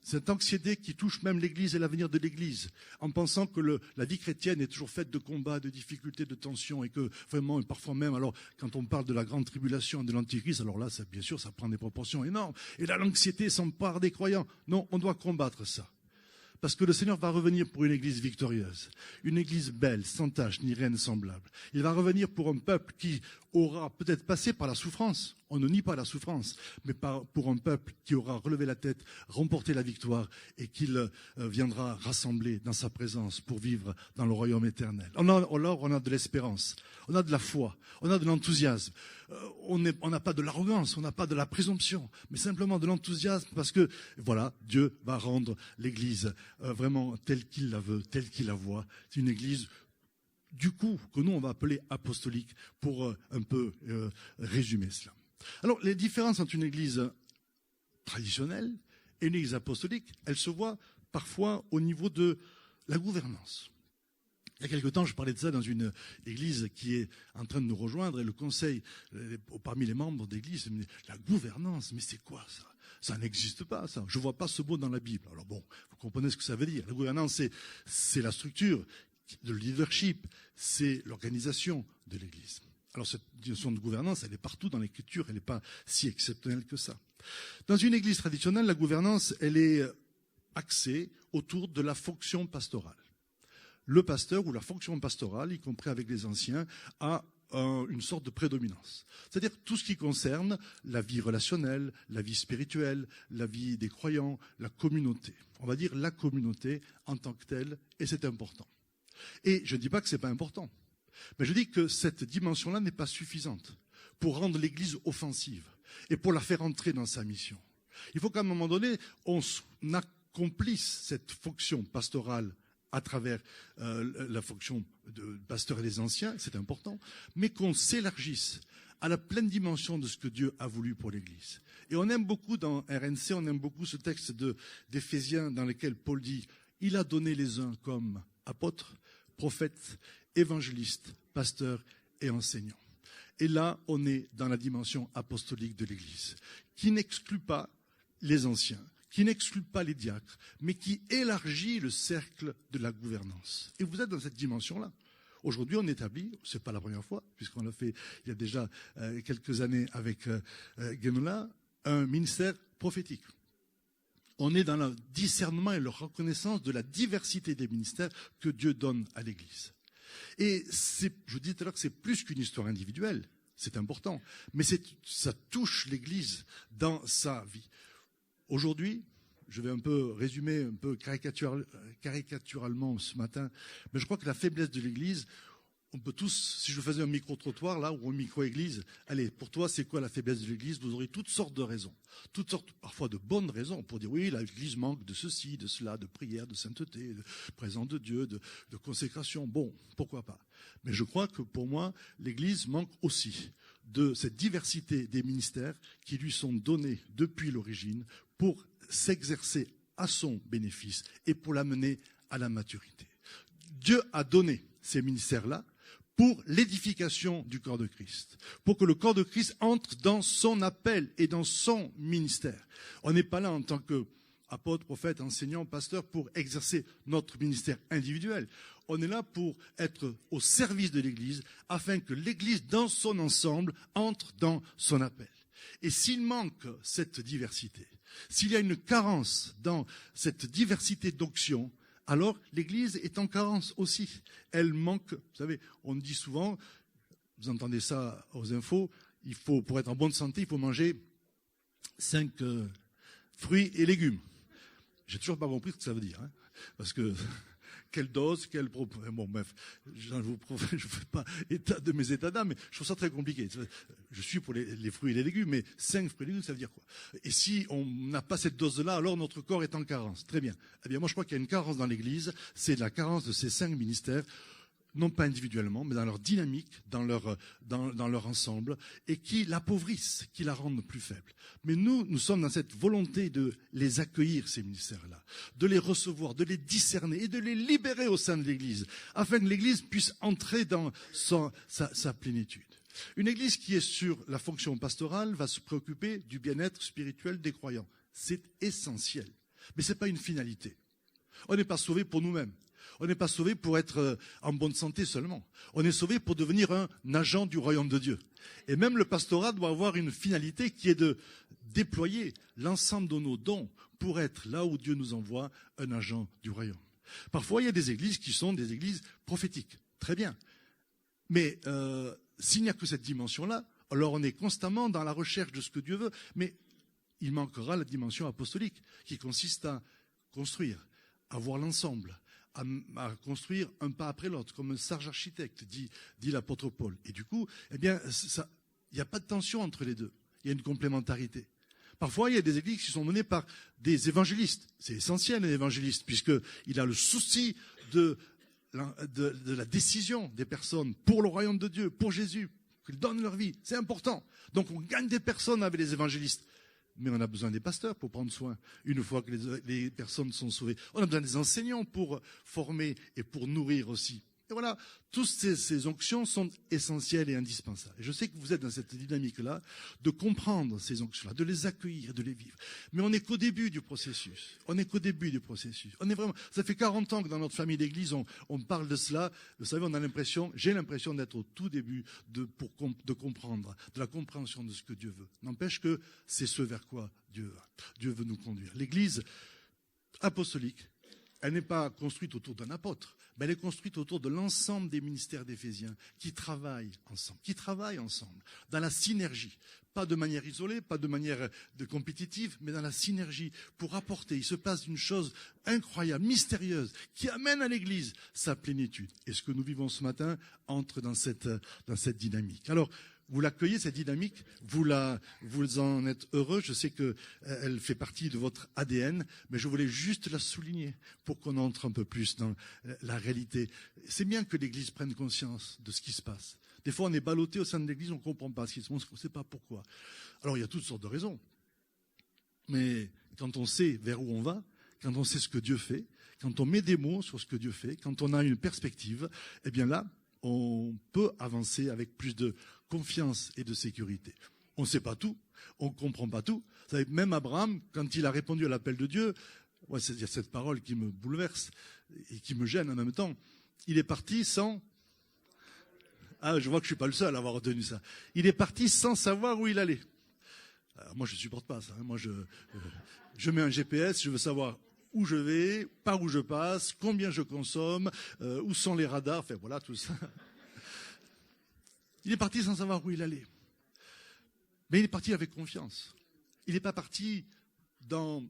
Cette anxiété qui touche même l'Église et l'avenir de l'Église, en pensant que la vie chrétienne est toujours faite de combats, de difficultés, de tensions, et que vraiment, et parfois même, alors, quand on parle de la grande tribulation et de l'antichrist, alors là, bien sûr, ça prend des proportions énormes. Et là, l'anxiété s'empare des croyants. Non, on doit combattre ça. Parce que le Seigneur va revenir pour une église victorieuse, une église belle, sans tache, ni rien de semblable. Il va revenir pour un peuple qui aura peut-être passé par la souffrance. On ne nie pas la souffrance, mais pour un peuple qui aura relevé la tête, remporté la victoire et qu'il viendra rassembler dans sa présence pour vivre dans le royaume éternel. Alors on a de l'espérance, on a de la foi, on a de l'enthousiasme. On n'a pas de l'arrogance, on n'a pas de la présomption, mais simplement de l'enthousiasme parce que, voilà, Dieu va rendre l'Église vraiment telle qu'il la veut, telle qu'il la voit. C'est une Église, du coup, que nous, on va appeler apostolique pour un peu résumer cela. Alors, les différences entre une Église traditionnelle et une Église apostolique, elles se voient parfois au niveau de la gouvernance. Il y a quelque temps, je parlais de ça dans une église qui est en train de nous rejoindre et le conseil, parmi les membres d'église, la gouvernance, mais c'est quoi ça ? Ça n'existe pas, ça. Je ne vois pas ce mot dans la Bible. Alors bon, vous comprenez ce que ça veut dire. La gouvernance, c'est la structure de leadership, c'est l'organisation de l'église. Alors cette notion de gouvernance, elle est partout dans l'écriture, elle n'est pas si exceptionnelle que ça. Dans une église traditionnelle, la gouvernance, elle est axée autour de la fonction pastorale. Le pasteur ou la fonction pastorale, y compris avec les anciens, a une sorte de prédominance. C'est-à-dire tout ce qui concerne la vie relationnelle, la vie spirituelle, la vie des croyants, la communauté. On va dire la communauté en tant que telle, et c'est important. Et je ne dis pas que ce n'est pas important, mais je dis que cette dimension-là n'est pas suffisante pour rendre l'Église offensive et pour la faire entrer dans sa mission. Il faut qu'à un moment donné, on accomplisse cette fonction pastorale à travers la fonction de pasteur et des anciens, c'est important, mais qu'on s'élargisse à la pleine dimension de ce que Dieu a voulu pour l'Église. Et on aime beaucoup dans RNC, on aime beaucoup ce texte d'Éphésiens dans lequel Paul dit « Il a donné les uns comme apôtres, prophètes, évangélistes, pasteurs et enseignants ». Et là, on est dans la dimension apostolique de l'Église, qui n'exclut pas les anciens, qui n'exclut pas les diacres, mais qui élargit le cercle de la gouvernance. Et vous êtes dans cette dimension-là. Aujourd'hui, on établit, ce n'est pas la première fois, puisqu'on l'a fait il y a déjà quelques années avec Genola, un ministère prophétique. On est dans le discernement et la reconnaissance de la diversité des ministères que Dieu donne à l'Église. Et je vous disais tout à l'heure que c'est plus qu'une histoire individuelle, c'est important, mais ça touche l'Église dans sa vie. Aujourd'hui, je vais un peu résumer un peu caricaturalement ce matin, mais je crois que la faiblesse de l'Église, on peut tous, si je faisais un micro-trottoir là, ou un micro-église, allez, pour toi, c'est quoi la faiblesse de l'Église? Vous aurez toutes sortes de raisons, toutes sortes, parfois de bonnes raisons, pour dire oui, l'Église manque de ceci, de cela, de prière, de sainteté, de présence de Dieu, de consécration. Bon, pourquoi pas? Mais je crois que pour moi, l'Église manque aussi de cette diversité des ministères qui lui sont donnés depuis l'origine pour s'exercer à son bénéfice et pour l'amener à la maturité. Dieu a donné ces ministères-là pour l'édification du corps de Christ, pour que le corps de Christ entre dans son appel et dans son ministère. On n'est pas là en tant qu'apôtre, prophète, enseignant, pasteur pour exercer notre ministère individuel. On est là pour être au service de l'Église afin que l'Église dans son ensemble entre dans son appel. Et s'il manque cette diversité, s'il y a une carence dans cette diversité d'onction, alors l'Église est en carence aussi. Elle manque, vous savez, on dit souvent, vous entendez ça aux infos, pour être en bonne santé, il faut manger 5 fruits et légumes. J'ai toujours pas compris ce que ça veut dire, hein, parce que quelle dose, quel propos. Bon, bref, je ne fais pas état de mes états d'âme, mais je trouve ça très compliqué. Je suis pour les fruits et les légumes, mais 5 fruits et légumes, ça veut dire quoi? Et si on n'a pas cette dose-là, alors notre corps est en carence. Très bien. Eh bien, moi, je crois qu'il y a une carence dans l'Église, c'est la carence de ces 5 ministères, non pas individuellement, mais dans leur dynamique, dans leur ensemble, et qui l'appauvrissent, qui la rendent plus faible. Mais nous sommes dans cette volonté de les accueillir, ces ministères-là, de les recevoir, de les discerner et de les libérer au sein de l'Église, afin que l'Église puisse entrer dans sa plénitude. Une Église qui est sur la fonction pastorale va se préoccuper du bien-être spirituel des croyants. C'est essentiel, mais ce n'est pas une finalité. On n'est pas sauvé pour nous-mêmes. On n'est pas sauvé pour être en bonne santé seulement. On est sauvé pour devenir un agent du royaume de Dieu. Et même le pastorat doit avoir une finalité qui est de déployer l'ensemble de nos dons pour être là où Dieu nous envoie un agent du royaume. Parfois, il y a des églises qui sont des églises prophétiques. Très bien. Mais s'il n'y a que cette dimension-là, alors on est constamment dans la recherche de ce que Dieu veut. Mais il manquera la dimension apostolique qui consiste à construire, à voir l'ensemble, à construire un pas après l'autre, comme un sage architecte, dit l'apôtre Paul. Et du coup, eh bien, il n'y a pas de tension entre les deux. Il y a une complémentarité. Parfois, il y a des églises qui sont menées par des évangélistes. C'est essentiel, un évangéliste, puisqu'il a le souci de la décision des personnes pour le royaume de Dieu, pour Jésus, qu'ils donnent leur vie. C'est important. Donc, on gagne des personnes avec les évangélistes. Mais on a besoin des pasteurs pour prendre soin, une fois que les personnes sont sauvées. On a besoin des enseignants pour former et pour nourrir aussi. Et voilà, toutes ces onctions sont essentielles et indispensables. Et je sais que vous êtes dans cette dynamique-là, de comprendre ces onctions-là, de les accueillir, de les vivre. Mais on n'est qu'au début du processus. On est vraiment, ça fait 40 ans que dans notre famille d'église, on parle de cela. Vous savez, j'ai l'impression d'être au tout début de comprendre, de la compréhension de ce que Dieu veut. N'empêche que c'est ce vers quoi Dieu veut nous conduire. L'église apostolique, elle n'est pas construite autour d'un apôtre, mais elle est construite autour de l'ensemble des ministères d'Éphésiens qui travaillent ensemble, dans la synergie, pas de manière isolée, pas de manière compétitive, mais dans la synergie pour apporter. Il se passe une chose incroyable, mystérieuse, qui amène à l'Église sa plénitude. Et ce que nous vivons ce matin entre dans cette dynamique. Alors, vous l'accueillez, cette dynamique, vous en êtes heureux. Je sais qu'elle fait partie de votre ADN, mais je voulais juste la souligner pour qu'on entre un peu plus dans la réalité. C'est bien que l'Église prenne conscience de ce qui se passe. Des fois, on est ballotté au sein de l'Église, on ne comprend pas ce qui se passe, on ne sait pas pourquoi. Alors, il y a toutes sortes de raisons. Mais quand on sait vers où on va, quand on sait ce que Dieu fait, quand on met des mots sur ce que Dieu fait, quand on a une perspective, eh bien là, on peut avancer avec plus de confiance et de sécurité. On ne sait pas tout, on ne comprend pas tout. Vous savez, même Abraham, quand il a répondu à l'appel de Dieu, il y a cette parole qui me bouleverse et qui me gêne en même temps. Il est parti sans... Ah, je vois que je ne suis pas le seul à avoir retenu ça. Il est parti sans savoir où il allait. Alors, moi, je ne supporte pas ça. Moi, je mets un GPS, je veux savoir où je vais, par où je passe, combien je consomme, où sont les radars, enfin voilà, tout ça. Il est parti sans savoir où il allait. Mais il est parti avec confiance. Il n'est pas parti dans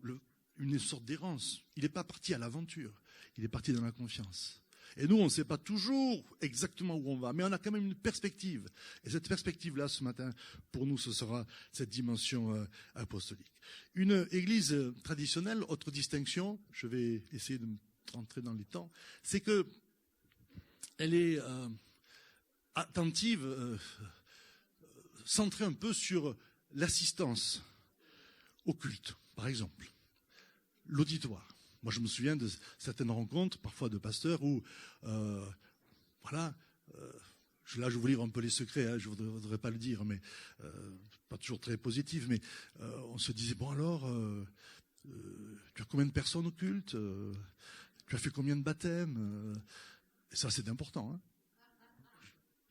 une sorte d'errance. Il n'est pas parti à l'aventure. Il est parti dans la confiance. Et nous, on ne sait pas toujours exactement où on va, mais on a quand même une perspective. Et cette perspective-là, ce matin, pour nous, ce sera cette dimension apostolique. Une église traditionnelle, autre distinction, je vais essayer de rentrer dans les temps, c'est que elle est attentive, centrée un peu sur l'assistance au culte, par exemple, l'auditoire. Moi, je me souviens de certaines rencontres, parfois de pasteurs, où, là, je vous livre un peu les secrets, hein, je ne voudrais pas le dire, mais pas toujours très positif, mais on se disait, bon alors, tu as combien de personnes au culte, tu as fait combien de baptêmes, et ça, c'est important. Hein.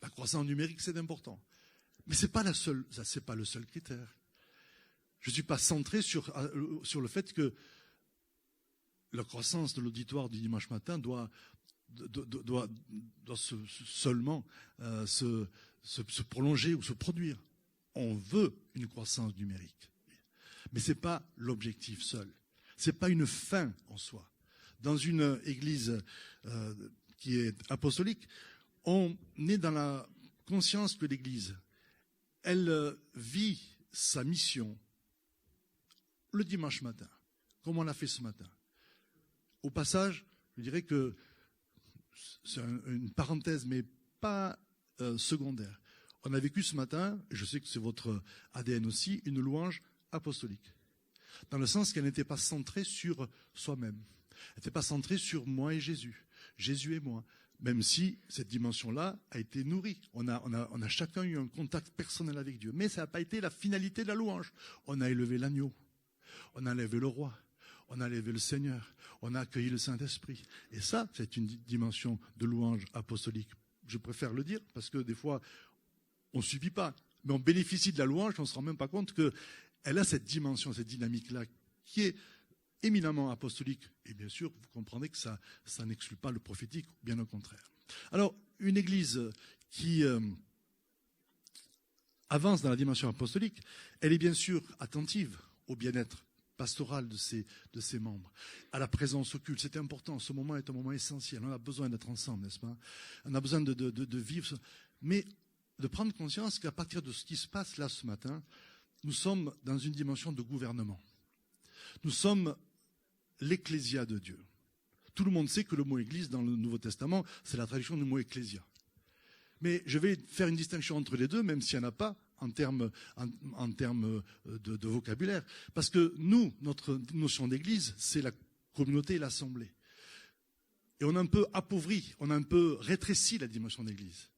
La croissance numérique, c'est important. Mais c'est pas le seul critère. Je ne suis pas centré sur le fait que la croissance de l'auditoire du dimanche matin doit seulement se prolonger ou se produire. On veut une croissance numérique. Mais ce n'est pas l'objectif seul. Ce n'est pas une fin en soi. Dans une église qui est apostolique, on est dans la conscience que l'église, elle vit sa mission le dimanche matin, comme on l'a fait ce matin. Au passage, je dirais que c'est une parenthèse, mais pas secondaire. On a vécu ce matin, et je sais que c'est votre ADN aussi, une louange apostolique. Dans le sens qu'elle n'était pas centrée sur soi-même. Elle n'était pas centrée sur moi et Jésus. Jésus et moi. Même si cette dimension-là a été nourrie. On a chacun eu un contact personnel avec Dieu. Mais ça n'a pas été la finalité de la louange. On a élevé l'agneau. On a élevé le roi. On a élevé le Seigneur. On a accueilli le Saint-Esprit. Et ça, c'est une dimension de louange apostolique. Je préfère le dire parce que des fois, on ne subit pas. Mais on bénéficie de la louange, on ne se rend même pas compte qu'elle a cette dimension, cette dynamique-là, qui est éminemment apostolique. Et bien sûr, vous comprendrez que ça n'exclut pas le prophétique, bien au contraire. Alors, une église qui avance dans la dimension apostolique, elle est bien sûr attentive au bien-être pastoral de ses membres, à la présence au culte. C'est important, ce moment est un moment essentiel. On a besoin d'être ensemble, n'est-ce pas? On a besoin de vivre, mais de prendre conscience qu'à partir de ce qui se passe là ce matin, nous sommes dans une dimension de gouvernement. Nous sommes l'ecclésia de Dieu. Tout le monde sait que le mot église dans le Nouveau Testament, c'est la traduction du mot ecclésia. Mais je vais faire une distinction entre les deux, même s'il n'y en a pas en termes de vocabulaire. Parce que nous, notre notion d'église, c'est la communauté et l'assemblée. Et on a un peu appauvri, on a un peu rétréci la dimension d'église.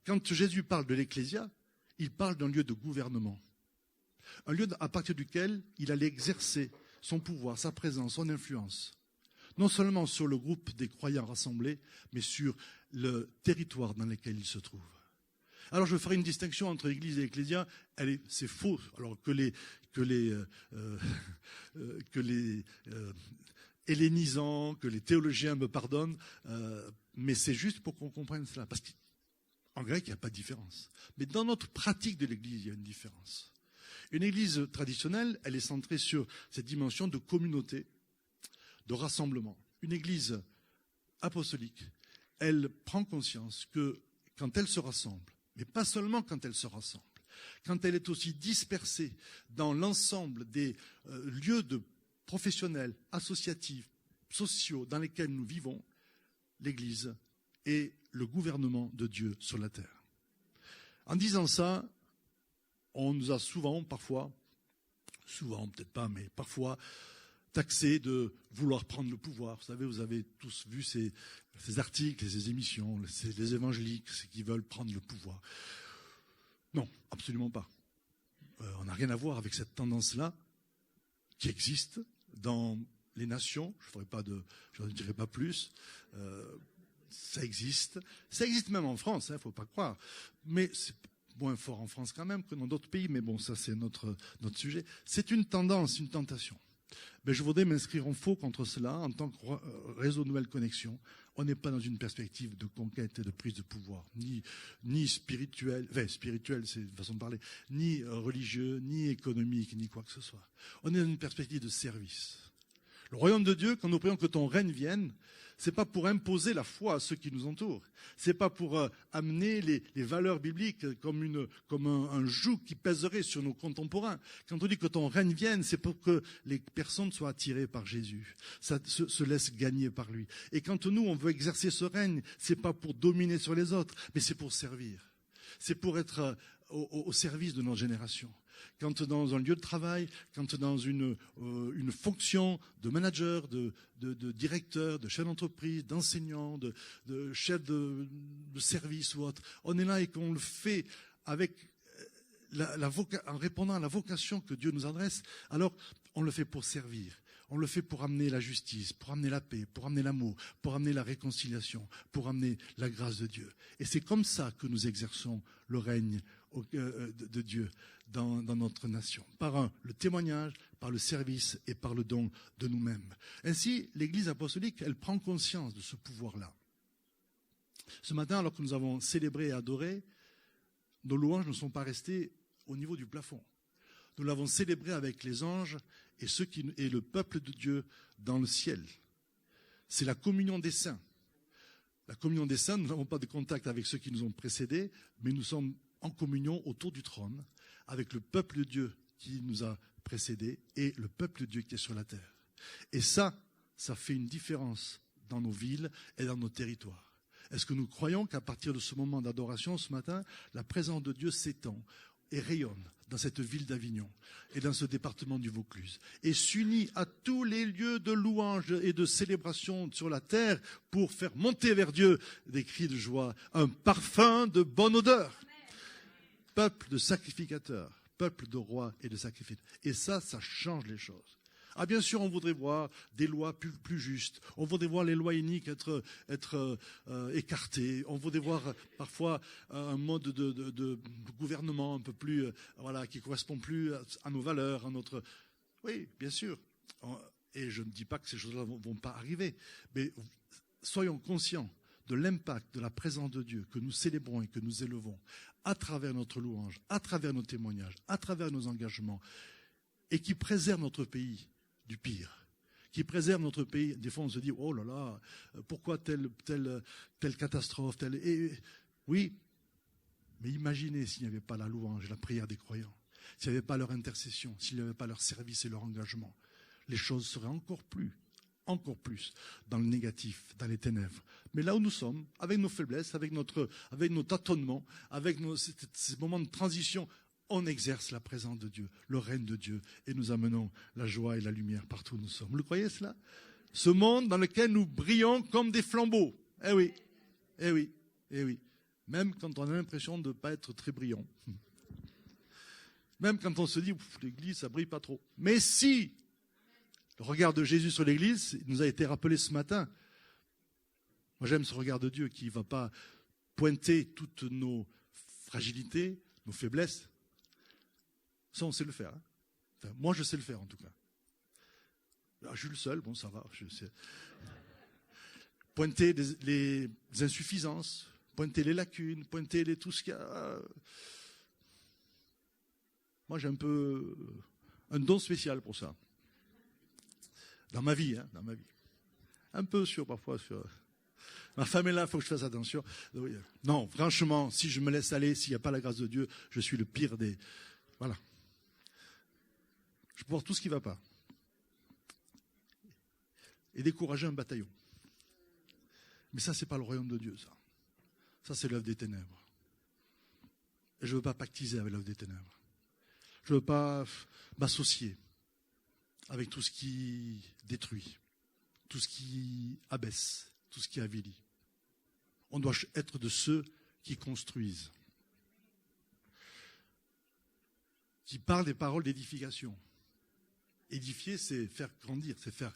Quand Jésus parle de l'ecclésia, il parle d'un lieu de gouvernement. Un lieu à partir duquel il allait exercer son pouvoir, sa présence, son influence. Non seulement sur le groupe des croyants rassemblés, mais sur le territoire dans lequel il se trouve. Alors je ferai une distinction entre Église et Ecclésia. C'est faux. Alors que les hellénisants, que les théologiens me pardonnent, mais c'est juste pour qu'on comprenne cela. Parce qu'en grec, il n'y a pas de différence. Mais dans notre pratique de l'Église, il y a une différence. Une Église traditionnelle, elle est centrée sur cette dimension de communauté, de rassemblement. Une Église apostolique, elle prend conscience que quand elle se rassemble, mais pas seulement quand elle se rassemble, quand elle est aussi dispersée dans l'ensemble des lieux professionnels, associatifs, sociaux dans lesquels nous vivons, l'Église est le gouvernement de Dieu sur la terre. En disant ça, on nous a souvent peut-être pas, mais parfois taxé de vouloir prendre le pouvoir. Vous savez, vous avez tous vu ces articles, ces émissions, les évangéliques qui veulent prendre le pouvoir. Non, absolument pas. On n'a rien à voir avec cette tendance-là qui existe dans les nations. Je ne dirai pas plus. Ça existe même en France, il ne faut pas croire. Mais c'est moins fort en France quand même que dans d'autres pays. Mais bon, ça c'est notre sujet. C'est une tendance, une tentation. Mais je voudrais m'inscrire en faux contre cela en tant que réseau Nouvelle Connexion. On n'est pas dans une perspective de conquête et de prise de pouvoir, ni spirituelle, c'est une façon de parler, ni religieux, ni économique, ni quoi que ce soit. On est dans une perspective de service. Le royaume de Dieu, quand nous prions que ton règne vienne, c'est pas pour imposer la foi à ceux qui nous entourent. C'est pas pour amener les valeurs bibliques comme un joug qui pèserait sur nos contemporains. Quand on dit que ton règne vienne, c'est pour que les personnes soient attirées par Jésus, ça se laissent gagner par lui. Et quand nous, on veut exercer ce règne, c'est pas pour dominer sur les autres, mais c'est pour servir. C'est pour être au service de notre génération. Quand dans un lieu de travail, quand dans une fonction de manager, de directeur, de chef d'entreprise, d'enseignant, de chef de service ou autre, on est là et qu'on le fait avec en répondant à la vocation que Dieu nous adresse, alors on le fait pour servir. On le fait pour amener la justice, pour amener la paix, pour amener l'amour, pour amener la réconciliation, pour amener la grâce de Dieu. Et c'est comme ça que nous exerçons le règne de Dieu dans notre nation. Par le témoignage, par le service et par le don de nous-mêmes. Ainsi, l'Église apostolique, elle prend conscience de ce pouvoir-là. Ce matin, alors que nous avons célébré et adoré, nos louanges ne sont pas restées au niveau du plafond. Nous l'avons célébré avec les anges et le peuple de Dieu dans le ciel. C'est la communion des saints. La communion des saints, nous n'avons pas de contact avec ceux qui nous ont précédés, mais nous sommes en communion autour du trône avec le peuple de Dieu qui nous a précédés et le peuple de Dieu qui est sur la terre. Et ça fait une différence dans nos villes et dans nos territoires. Est-ce que nous croyons qu'à partir de ce moment d'adoration, ce matin, la présence de Dieu s'étend et rayonne dans cette ville d'Avignon et dans ce département du Vaucluse et s'unit à tous les lieux de louange et de célébration sur la terre pour faire monter vers Dieu des cris de joie, un parfum de bonne odeur. Peuple de sacrificateurs, peuple de rois et de sacrificateurs. Et ça change les choses. Ah, bien sûr, on voudrait voir des lois plus justes. On voudrait voir les lois iniques être écartées. On voudrait voir parfois un mode de gouvernement un peu plus, qui correspond plus à nos valeurs, à notre. Oui, bien sûr. Et je ne dis pas que ces choses-là vont pas arriver, mais soyons conscients de l'impact de la présence de Dieu que nous célébrons et que nous élevons à travers notre louange, à travers nos témoignages, à travers nos engagements, et qui préserve notre pays du pire, qui préserve notre pays. Des fois, on se dit, oh là là, pourquoi telle catastrophe, oui, mais imaginez s'il n'y avait pas la louange et la prière des croyants, s'il n'y avait pas leur intercession, s'il n'y avait pas leur service et leur engagement, les choses seraient encore plus dans le négatif, dans les ténèbres. Mais là où nous sommes, avec nos faiblesses, avec nos tâtonnements, avec ces moments de transition, on exerce la présence de Dieu, le règne de Dieu, et nous amenons la joie et la lumière partout où nous sommes. Vous le croyez cela? Ce monde dans lequel nous brillons comme des flambeaux. Eh oui. Même quand on a l'impression de ne pas être très brillant. Même quand on se dit, l'Église, ça ne brille pas trop. Mais si le regard de Jésus sur l'Église nous a été rappelé ce matin. Moi, j'aime ce regard de Dieu qui ne va pas pointer toutes nos fragilités, nos faiblesses. Ça, on sait le faire. Hein. Enfin, moi, je sais le faire, en tout cas. Alors, je suis le seul, bon, ça va. Je sais. Pointer les insuffisances, pointer les lacunes, pointer tout ce qu'il y a. Moi, j'ai un peu un don spécial pour ça. Dans ma vie. Un peu parfois sur Ma femme est là, il faut que je fasse attention. Non, franchement, si je me laisse aller, s'il n'y a pas la grâce de Dieu, je suis le pire des... Voilà. Je peux voir tout ce qui ne va pas. Et décourager un bataillon. Mais ça, ce n'est pas le royaume de Dieu, ça. Ça, c'est l'œuvre des ténèbres. Et je ne veux pas pactiser avec l'œuvre des ténèbres. Je ne veux pas m'associer avec tout ce qui détruit, tout ce qui abaisse, tout ce qui avilit. On doit être de ceux qui construisent, qui parlent des paroles d'édification. Édifier, c'est faire grandir, c'est faire.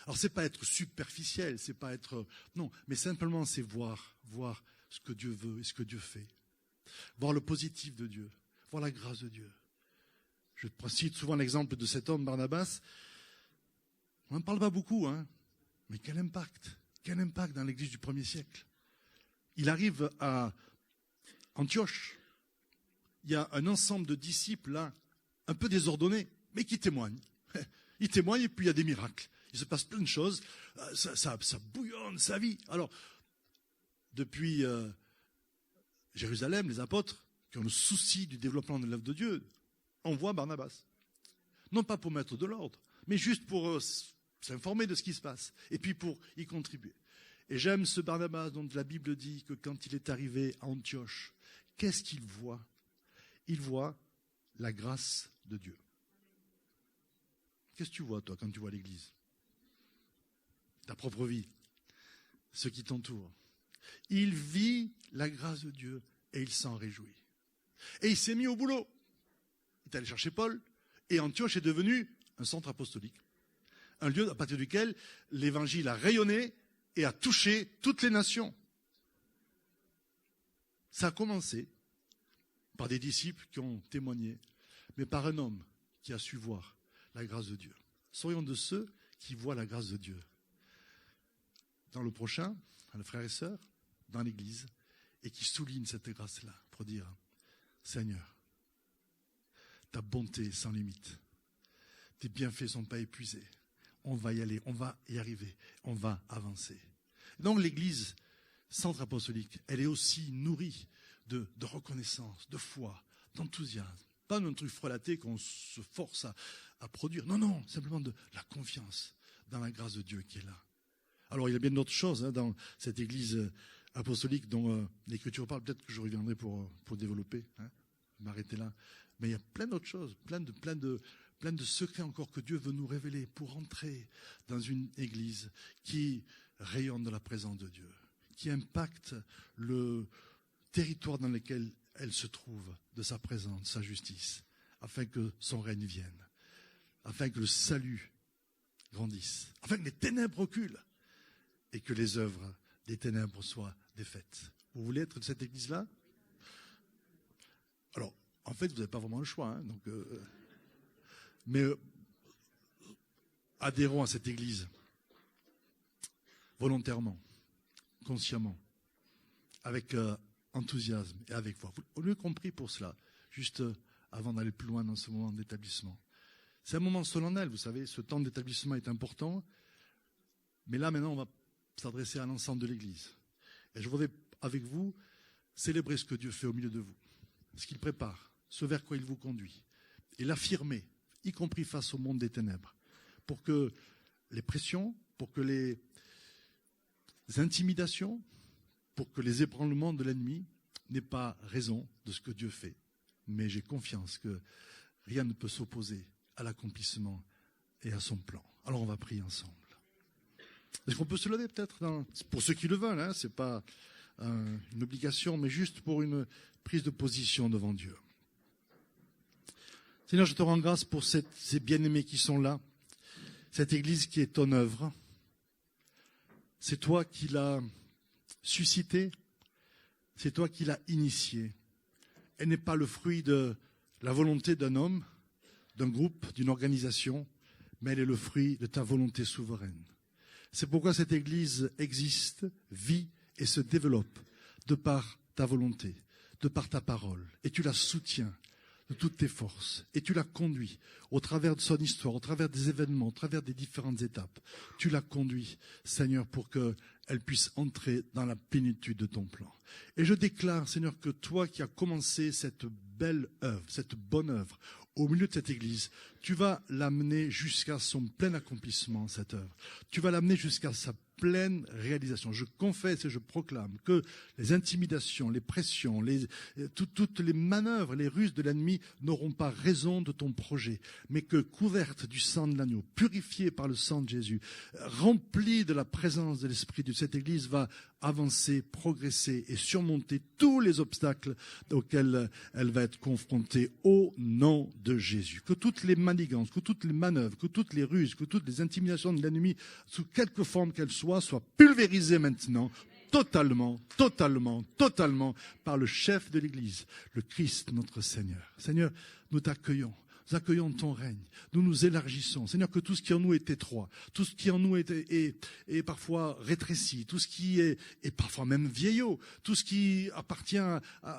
Alors, c'est pas être superficiel, c'est pas être. Non, mais simplement, c'est voir ce que Dieu veut et ce que Dieu fait. Voir le positif de Dieu, voir la grâce de Dieu. Je cite souvent l'exemple de cet homme, Barnabas. On n'en parle pas beaucoup, hein, mais quel impact dans l'église du 1er siècle. Il arrive à Antioche. Il y a un ensemble de disciples là, un peu désordonnés, mais qui témoignent. Ils témoignent et puis il y a des miracles. Il se passe plein de choses. Ça bouillonne, ça vit. Alors, depuis Jérusalem, les apôtres, qui ont le souci du développement de l'œuvre de Dieu, envoient Barnabas. Non pas pour mettre de l'ordre, mais juste pour s'informer de ce qui se passe. Et puis pour y contribuer. Et j'aime ce Barnabas dont la Bible dit que quand il est arrivé à Antioche, qu'est-ce qu'il voit? Il voit la grâce de Dieu. Qu'est-ce que tu vois, toi, quand tu vois l'église? Ta propre vie, ceux qui t'entourent. Il vit la grâce de Dieu et il s'en réjouit. Et il s'est mis au boulot. Il est allé chercher Paul et Antioche est devenu un centre apostolique. Un lieu à partir duquel l'évangile a rayonné et a touché toutes les nations. Ça a commencé par des disciples qui ont témoigné, mais par un homme qui a su voir la grâce de Dieu. Soyons de ceux qui voient la grâce de Dieu. Dans le prochain, les frères et sœurs, dans l'Église, et qui soulignent cette grâce-là pour dire, Seigneur, ta bonté est sans limite, tes bienfaits ne sont pas épuisés, on va y aller, on va y arriver, on va avancer. Donc l'Église, centre apostolique, elle est aussi nourrie de reconnaissance, de foi, d'enthousiasme. Pas d'un truc frelaté qu'on se force à produire. Non, simplement de la confiance dans la grâce de Dieu qui est là. Alors, il y a bien d'autres choses dans cette église apostolique dont l'Écriture parle. Peut-être que je reviendrai pour développer, m'arrêter là. Mais il y a plein d'autres choses, plein de secrets encore que Dieu veut nous révéler pour entrer dans une église qui rayonne de la présence de Dieu, qui impacte le territoire dans lequel elle se trouve, de sa présence, de sa justice, afin que son règne vienne, afin que le salut grandisse, afin que les ténèbres reculent et que les œuvres des ténèbres soient défaites. Vous voulez être de cette église-là? Alors, en fait, vous n'avez pas vraiment le choix, mais adhérons à cette église volontairement, consciemment, avec enthousiasme et avec foi. Vous l'avez compris pour cela, juste avant d'aller plus loin dans ce moment d'établissement. C'est un moment solennel, vous savez, ce temps d'établissement est important, mais là maintenant on va s'adresser à l'ensemble de l'Église. Et je voudrais avec vous célébrer ce que Dieu fait au milieu de vous, ce qu'il prépare, ce vers quoi il vous conduit, et l'affirmer, y compris face au monde des ténèbres, pour que les pressions, pour que les intimidations, pour que les ébranlements de l'ennemi n'aient pas raison de ce que Dieu fait. Mais j'ai confiance que rien ne peut s'opposer à l'accomplissement et à son plan. Alors on va prier ensemble. Est-ce qu'on peut se lever peut-être pour ceux qui le veulent, ce n'est pas une obligation, mais juste pour une prise de position devant Dieu. Seigneur, je te rends grâce pour ces bien-aimés qui sont là, cette église qui est ton œuvre. C'est toi qui l'as suscitée, c'est toi qui l'as initiée. Elle n'est pas le fruit de la volonté d'un homme, d'un groupe, d'une organisation, mais elle est le fruit de ta volonté souveraine. C'est pourquoi cette Église existe, vit et se développe de par ta volonté, de par ta parole. Et tu la soutiens de toutes tes forces. Et tu la conduis au travers de son histoire, au travers des événements, au travers des différentes étapes. Tu la conduis, Seigneur, pour qu'elle elle puisse entrer dans la plénitude de ton plan. Et je déclare, Seigneur, que toi qui as commencé cette belle œuvre, cette bonne œuvre, au milieu de cette église, tu vas l'amener jusqu'à son plein accomplissement, cette œuvre. Tu vas l'amener jusqu'à sa pleine réalisation. Je confesse et je proclame que les intimidations, les pressions, toutes les manœuvres, les ruses de l'ennemi n'auront pas raison de ton projet, mais que couverte du sang de l'agneau, purifiée par le sang de Jésus, remplie de la présence de l'Esprit de cette église, va avancer, progresser et surmonter tous les obstacles auxquels elle va être confrontée au nom de Jésus. Que toutes les manigances, que toutes les manœuvres, que toutes les ruses, que toutes les intimidations de l'ennemi, sous quelque forme qu'elles soient pulvérisées maintenant, totalement, par le chef de l'Église, le Christ notre Seigneur. Seigneur, nous t'accueillons. Nous accueillons ton règne, nous nous élargissons. Seigneur, que tout ce qui en nous est étroit, tout ce qui en nous est parfois rétréci, tout ce qui est parfois même vieillot, tout ce qui appartient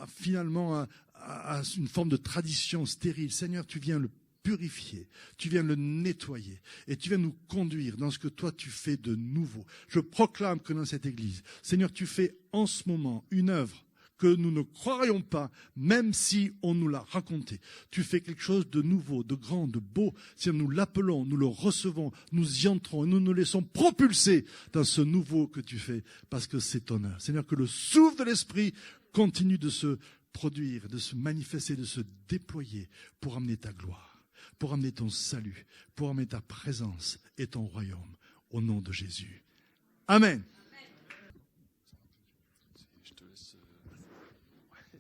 finalement à une forme de tradition stérile, Seigneur, tu viens le purifier, tu viens le nettoyer et tu viens nous conduire dans ce que toi tu fais de nouveau. Je proclame que dans cette église, Seigneur, tu fais en ce moment une œuvre que nous ne croirions pas, même si on nous l'a raconté. Tu fais quelque chose de nouveau, de grand, de beau. Si nous l'appelons, nous le recevons, nous y entrons et nous nous laissons propulser dans ce nouveau que tu fais, parce que c'est ton œuvre. Seigneur, que le souffle de l'Esprit continue de se produire, de se manifester, de se déployer pour amener ta gloire, pour amener ton salut, pour amener ta présence et ton royaume. Au nom de Jésus. Amen.